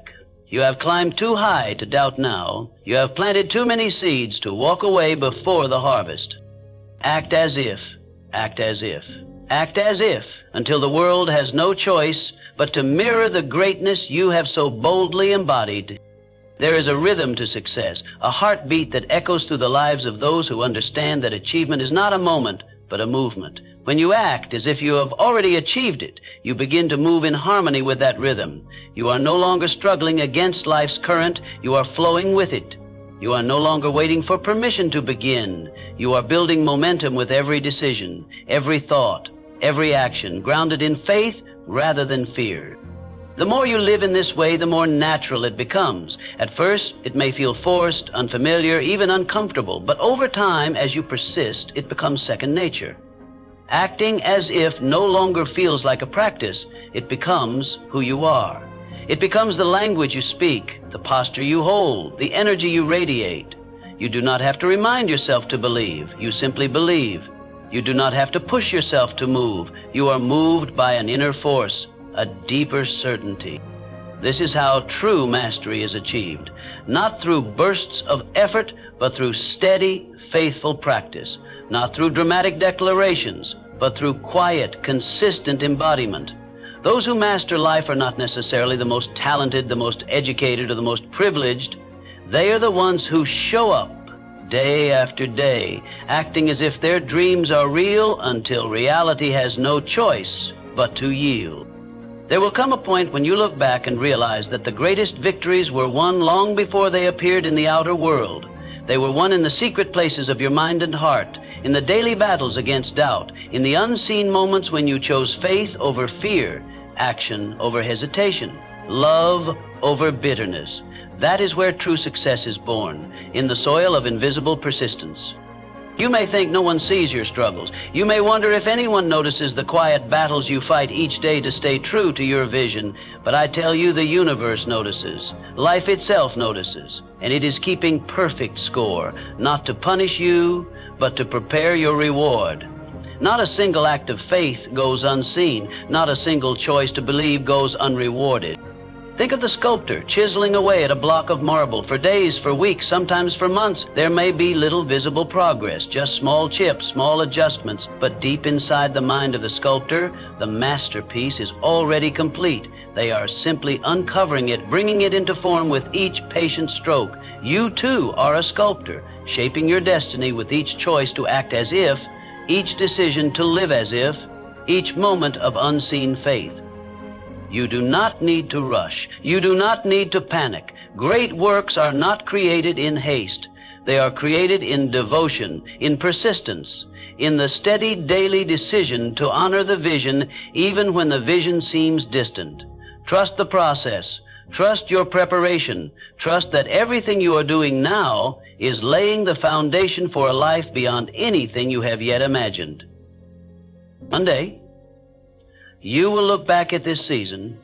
You have climbed too high to doubt now. You have planted too many seeds to walk away before the harvest. Act as if, act as if, act as if, until the world has no choice but to mirror the greatness you have so boldly embodied. There is a rhythm to success, a heartbeat that echoes through the lives of those who understand that achievement is not a moment, but a movement. When you act as if you have already achieved it, you begin to move in harmony with that rhythm. You are no longer struggling against life's current, you are flowing with it. You are no longer waiting for permission to begin. You are building momentum with every decision, every thought, every action, grounded in faith rather than fear. The more you live in this way, the more natural it becomes. At first, it may feel forced, unfamiliar, even uncomfortable, but over time, as you persist, it becomes second nature. Acting as if no longer feels like a practice. It becomes who you are. It becomes the language you speak, the posture you hold, the energy you radiate. You do not have to remind yourself to believe. You simply believe. You do not have to push yourself to move. You are moved by an inner force, a deeper certainty. This is how true mastery is achieved, not through bursts of effort, but through steady, faithful practice, not through dramatic declarations, but through quiet, consistent embodiment. Those who master life are not necessarily the most talented, the most educated, or the most privileged. They are the ones who show up day after day, acting as if their dreams are real until reality has no choice but to yield. There will come a point when you look back and realize that the greatest victories were won long before they appeared in the outer world. They were won in the secret places of your mind and heart, in the daily battles against doubt, in the unseen moments when you chose faith over fear, action over hesitation, love over bitterness, That is where true success is born, in the soil of invisible persistence. You may think no one sees your struggles. You may wonder if anyone notices the quiet battles you fight each day to stay true to your vision. But I tell you, the universe notices. Life itself notices. And it is keeping perfect score, not to punish you, but to prepare your reward. Not a single act of faith goes unseen. Not a single choice to believe goes unrewarded. Think of the sculptor chiseling away at a block of marble for days, for weeks, sometimes for months. There may be little visible progress, just small chips, small adjustments, but deep inside the mind of the sculptor, the masterpiece is already complete. They are simply uncovering it, bringing it into form with each patient stroke. You too are a sculptor, shaping your destiny with each choice to act as if, each decision to live as if, each moment of unseen faith. You do not need to rush. You do not need to panic. Great works are not created in haste. They are created in devotion, in persistence, in the steady daily decision to honor the vision even when the vision seems distant. Trust the process. Trust your preparation. Trust that everything you are doing now is laying the foundation for a life beyond anything you have yet imagined. Monday, you will look back at this season,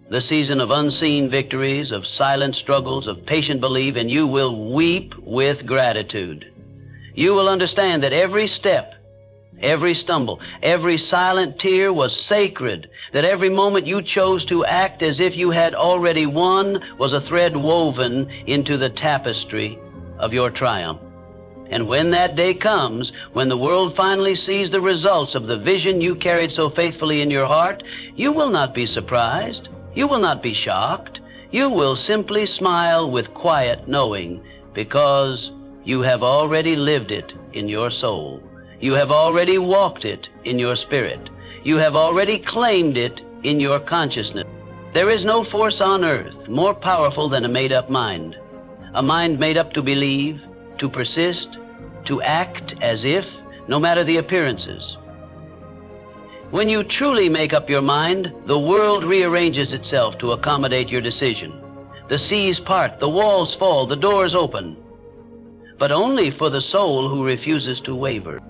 the season of unseen victories, of silent struggles, of patient belief, and you will weep with gratitude. You will understand that every step, every stumble, every silent tear was sacred, that every moment you chose to act as if you had already won was a thread woven into the tapestry of your triumph. And when that day comes, when the world finally sees the results of the vision you carried so faithfully in your heart, you will not be surprised. You will not be shocked. You will simply smile with quiet knowing, because you have already lived it in your soul. You have already walked it in your spirit. You have already claimed it in your consciousness. There is no force on earth more powerful than a made-up mind. A mind made up to believe, to persist, to act as if, no matter the appearances. When you truly make up your mind, the world rearranges itself to accommodate your decision. The seas part, the walls fall, the doors open. But only for the soul who refuses to waver.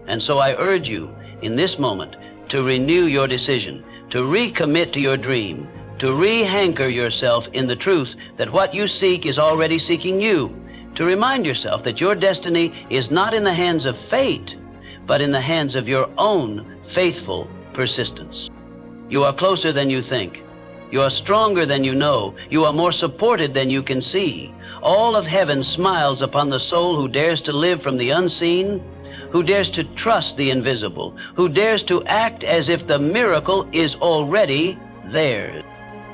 And so I urge you, in this moment, to renew your decision, to recommit to your dream, to re-anchor yourself in the truth that what you seek is already seeking you, to remind yourself that your destiny is not in the hands of fate, but in the hands of your own faithful persistence. You are closer than you think. You are stronger than you know. You are more supported than you can see. All of heaven smiles upon the soul who dares to live from the unseen, who dares to trust the invisible, who dares to act as if the miracle is already theirs.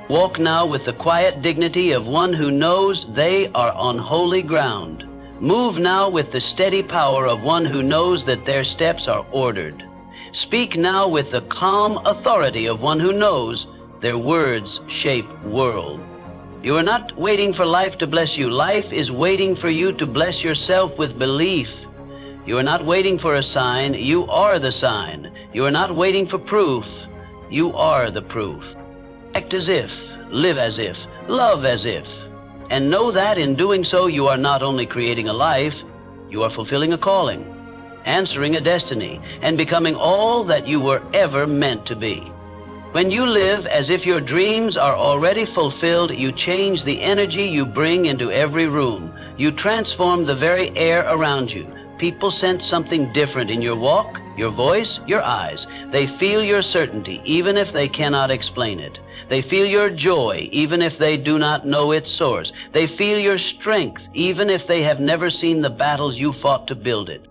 Walk now with the quiet dignity of one who knows they are on holy ground. Move now with the steady power of one who knows that their steps are ordered. Speak now with the calm authority of one who knows their words shape world. You are not waiting for life to bless you. Life is waiting for you to bless yourself with belief. You are not waiting for a sign. You are the sign. You are not waiting for proof. You are the proof. Act as if, live as if, love as if, and know that in doing so you are not only creating a life, you are fulfilling a calling, answering a destiny, and becoming all that you were ever meant to be. When you live as if your dreams are already fulfilled, you change the energy you bring into every room. You transform the very air around you. People sense something different in your walk, your voice, your eyes. They feel your certainty, even if they cannot explain it. They feel your joy, even if they do not know its source. They feel your strength, even if they have never seen the battles you fought to build it.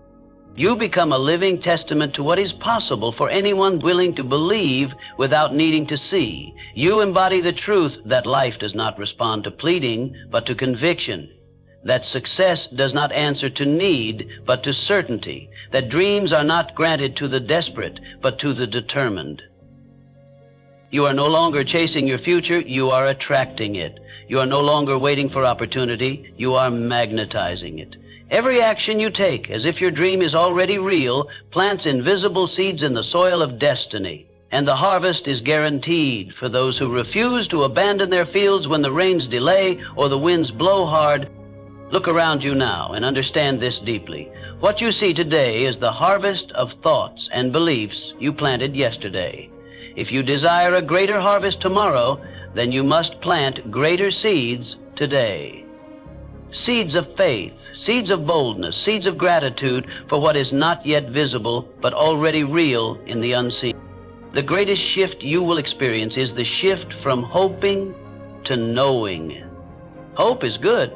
You become a living testament to what is possible for anyone willing to believe without needing to see. You embody the truth that life does not respond to pleading, but to conviction. That success does not answer to need, but to certainty. That dreams are not granted to the desperate, but to the determined. You are no longer chasing your future, you are attracting it. You are no longer waiting for opportunity, you are magnetizing it. Every action you take, as if your dream is already real, plants invisible seeds in the soil of destiny. and the harvest is guaranteed for those who refuse to abandon their fields when the rains delay or the winds blow hard. Look around you now and understand this deeply. What you see today is the harvest of thoughts and beliefs you planted yesterday. If you desire a greater harvest tomorrow, then you must plant greater seeds today. Seeds of faith, seeds of boldness, seeds of gratitude for what is not yet visible but already real in the unseen. The greatest shift you will experience is the shift from hoping to knowing. Hope is good,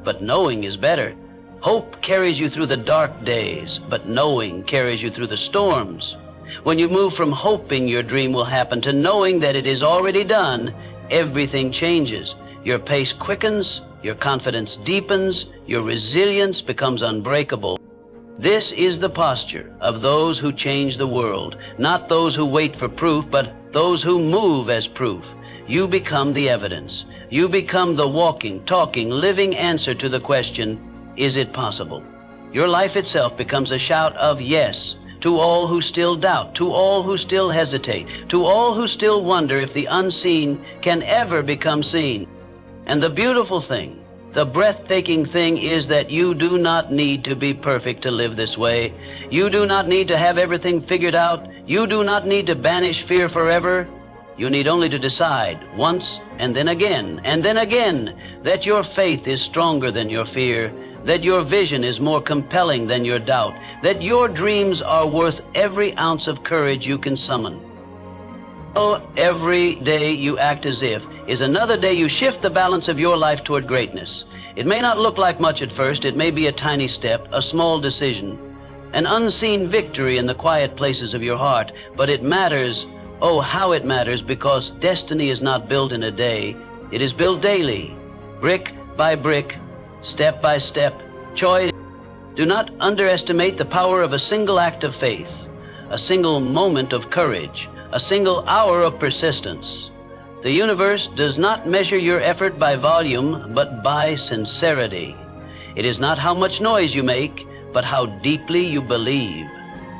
but knowing is better. Hope carries you through the dark days, but knowing carries you through the storms. When you move from hoping your dream will happen to knowing that it is already done, everything changes. Your pace quickens, your confidence deepens, your resilience becomes unbreakable. This is the posture of those who change the world, not those who wait for proof, but those who move as proof. You become the evidence. You become the walking, talking, living answer to the question, is it possible? Your life itself becomes a shout of yes to all who still doubt, to all who still hesitate, to all who still wonder if the unseen can ever become seen. And the beautiful thing, the breathtaking thing is that you do not need to be perfect to live this way. You do not need to have everything figured out. You do not need to banish fear forever. You need only to decide once and then again that your faith is stronger than your fear, that your vision is more compelling than your doubt, that your dreams are worth every ounce of courage you can summon. So every day you act as if is another day you shift the balance of your life toward greatness. It may not look like much at first. It may be a tiny step, a small decision, an unseen victory in the quiet places of your heart, but it matters. Oh, how it matters, because destiny is not built in a day. It is built daily, brick by brick, step by step, choice. Do not underestimate the power of a single act of faith, a single moment of courage, a single hour of persistence. The universe does not measure your effort by volume, but by sincerity. It is not how much noise you make, but how deeply you believe.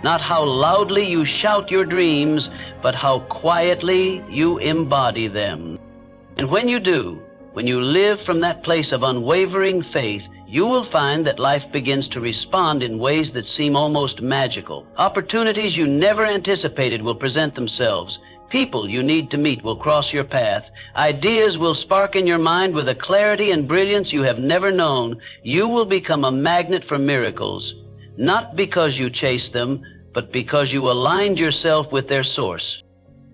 Not how loudly you shout your dreams, but how quietly you embody them. And when you do, when you live from that place of unwavering faith, you will find that life begins to respond in ways that seem almost magical. Opportunities you never anticipated will present themselves. People you need to meet will cross your path. Ideas will spark in your mind with a clarity and brilliance you have never known. You will become a magnet for miracles, not because you chase them, but because you aligned yourself with their source.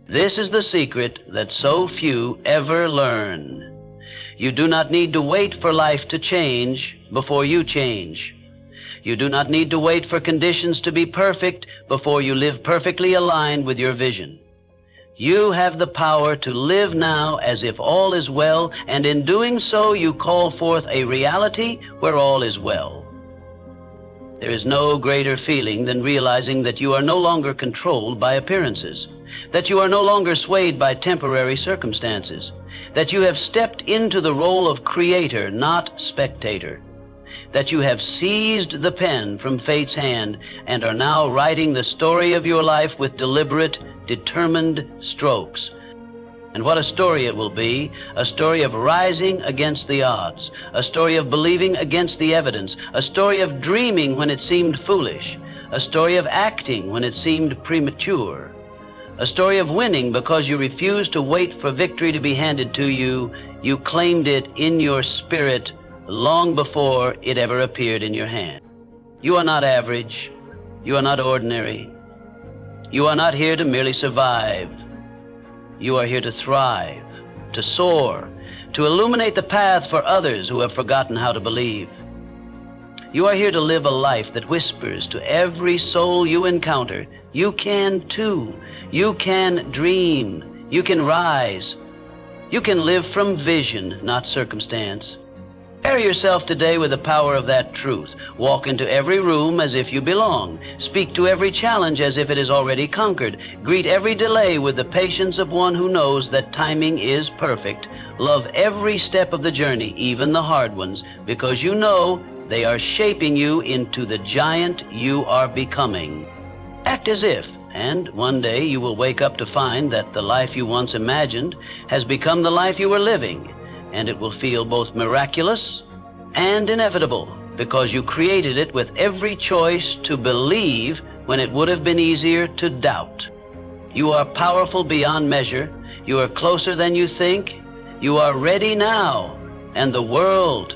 This is the secret that so few ever learn. You do not need to wait for life to change before you change. You do not need to wait for conditions to be perfect before you live perfectly aligned with your vision. You have the power to live now as if all is well, and in doing so you call forth a reality where all is well. There is no greater feeling than realizing that you are no longer controlled by appearances, that you are no longer swayed by temporary circumstances, that you have stepped into the role of creator, not spectator, that you have seized the pen from fate's hand and are now writing the story of your life with deliberate, determined strokes. And what a story it will be, a story of rising against the odds, a story of believing against the evidence, a story of dreaming when it seemed foolish, a story of acting when it seemed premature, a story of winning because you refused to wait for victory to be handed to you. You claimed it in your spirit long before it ever appeared in your hand. You are not average. You are not ordinary. You are not here to merely survive. You are here to thrive, to soar, to illuminate the path for others who have forgotten how to believe. You are here to live a life that whispers to every soul you encounter, you can too. You can dream. You can rise. You can live from vision, not circumstance. Carry yourself today with the power of that truth. Walk into every room as if you belong. Speak to every challenge as if it is already conquered. Greet every delay with the patience of one who knows that timing is perfect. Love every step of the journey, even the hard ones, because you know they are shaping you into the giant you are becoming. Act as if And one day you will wake up to find that the life you once imagined has become the life you were living, and it will feel both miraculous and inevitable because you created it with every choice to believe when it would have been easier to doubt. You are powerful beyond measure. You are closer than you think. You are ready now, and the world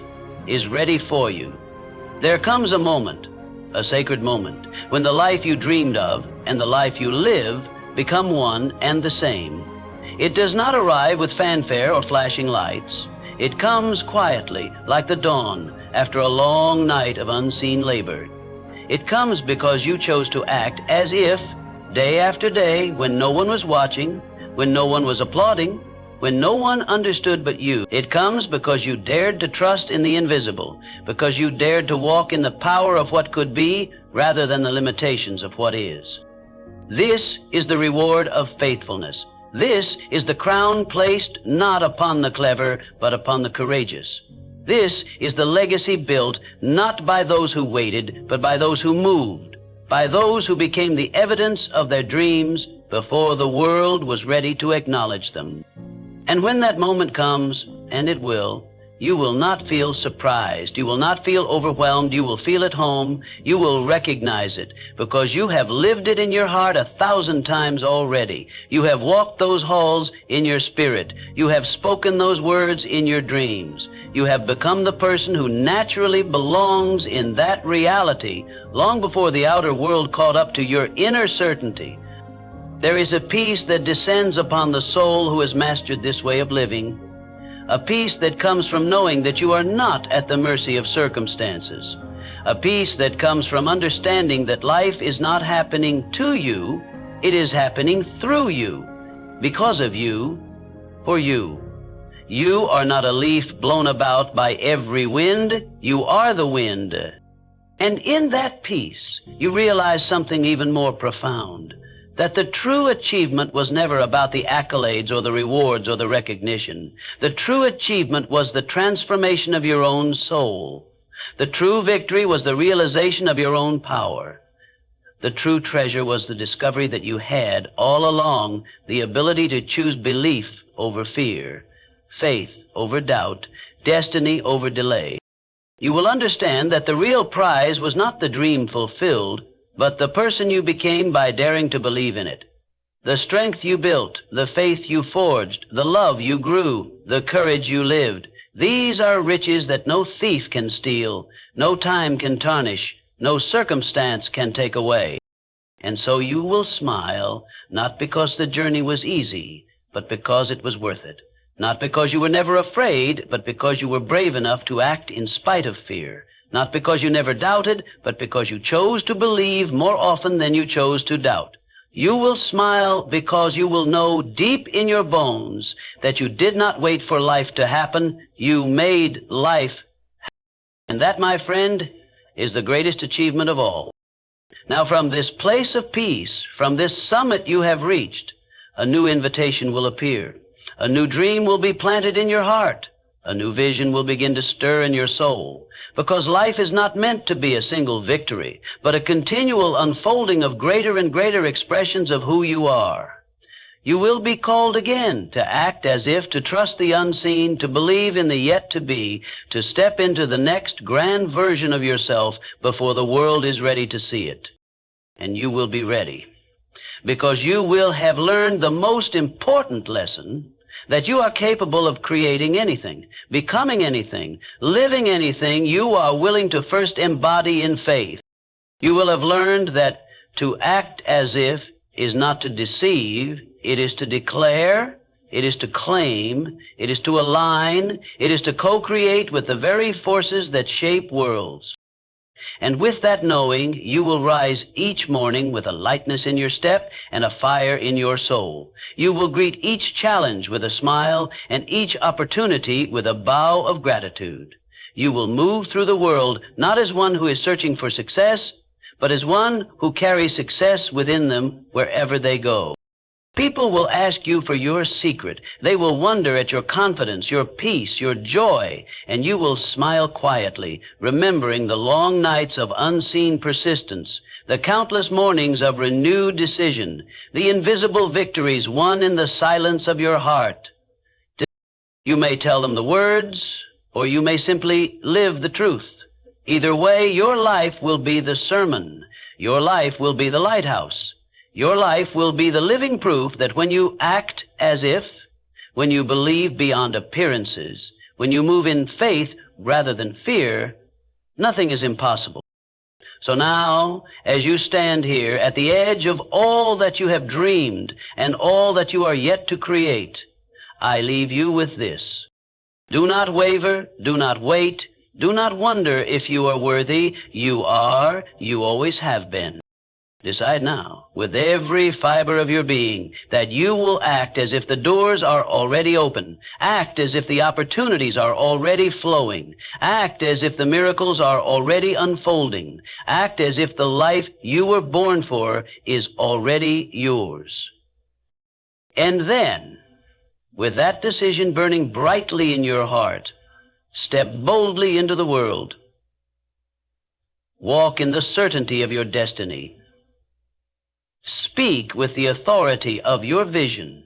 is ready for you. There comes a moment, a sacred moment, when the life you dreamed of and the life you live become one and the same. It does not arrive with fanfare or flashing lights. It comes quietly, like the dawn after a long night of unseen labor. It comes because you chose to act as if, day after day, when no one was watching, when no one was applauding, when no one understood but you. It comes because you dared to trust in the invisible, because you dared to walk in the power of what could be rather than the limitations of what is. This is the reward of faithfulness. This is the crown placed not upon the clever, but upon the courageous. This is the legacy built not by those who waited, but by those who moved, by those who became the evidence of their dreams before the world was ready to acknowledge them. And when that moment comes, and it will, you will not feel surprised. You will not feel overwhelmed. You will feel at home. You will recognize it because you have lived it in your heart 1,000 times already. You have walked those halls in your spirit. You have spoken those words in your dreams. You have become the person who naturally belongs in that reality long before the outer world caught up to your inner certainty. There is a peace that descends upon the soul who has mastered this way of living, a peace that comes from knowing that you are not at the mercy of circumstances, a peace that comes from understanding that life is not happening to you, it is happening through you, because of you, for you. You are not a leaf blown about by every wind, you are the wind. And in that peace, you realize something even more profound, that the true achievement was never about the accolades or the rewards or the recognition. The true achievement was the transformation of your own soul. The true victory was the realization of your own power. The true treasure was the discovery that you had all along the ability to choose belief over fear, faith over doubt, destiny over delay. You will understand that the real prize was not the dream fulfilled, but the person you became by daring to believe in it. The strength you built, the faith you forged, the love you grew, the courage you lived. These are riches that no thief can steal, no time can tarnish, no circumstance can take away. And so you will smile, not because the journey was easy, but because it was worth it. Not because you were never afraid, but because you were brave enough to act in spite of fear. Not because you never doubted, but because you chose to believe more often than you chose to doubt. You will smile because you will know deep in your bones that you did not wait for life to happen. You made life happen. And that, my friend, is the greatest achievement of all. Now, from this place of peace, from this summit you have reached, a new invitation will appear. A new dream will be planted in your heart. A new vision will begin to stir in your soul, because life is not meant to be a single victory, but a continual unfolding of greater and greater expressions of who you are. You will be called again to act as if, to trust the unseen, to believe in the yet to be, to step into the next grand version of yourself before the world is ready to see it. And you will be ready, because you will have learned the most important lesson, that you are capable of creating anything, becoming anything, living anything you are willing to first embody in faith. You will have learned that to act as if is not to deceive, it is to declare, it is to claim, it is to align, it is to co-create with the very forces that shape worlds. And with that knowing, you will rise each morning with a lightness in your step and a fire in your soul. You will greet each challenge with a smile and each opportunity with a bow of gratitude. You will move through the world not as one who is searching for success, but as one who carries success within them wherever they go. People will ask you for your secret. They will wonder at your confidence, your peace, your joy, and you will smile quietly, remembering the long nights of unseen persistence, the countless mornings of renewed decision, the invisible victories won in the silence of your heart. You may tell them the words, or you may simply live the truth. Either way, your life will be the sermon. Your life will be the lighthouse. Your life will be the living proof that when you act as if, when you believe beyond appearances, when you move in faith rather than fear, nothing is impossible. So now, as you stand here at the edge of all that you have dreamed and all that you are yet to create, I leave you with this. Do not waver, do not wait, do not wonder if you are worthy. You are, you always have been. Decide now, with every fiber of your being, that you will act as if the doors are already open. Act as if the opportunities are already flowing. Act as if the miracles are already unfolding. Act as if the life you were born for is already yours. And then, with that decision burning brightly in your heart, step boldly into the world. Walk in the certainty of your destiny. Speak with the authority of your vision.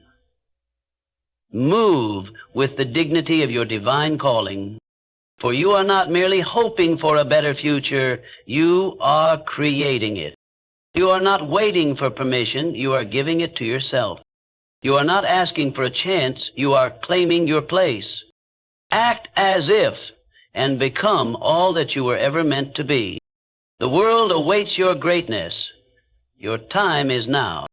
Move with the dignity of your divine calling. For you are not merely hoping for a better future, you are creating it. You are not waiting for permission, you are giving it to yourself. You are not asking for a chance, you are claiming your place. Act as if and become all that you were ever meant to be. The world awaits your greatness. Your time is now.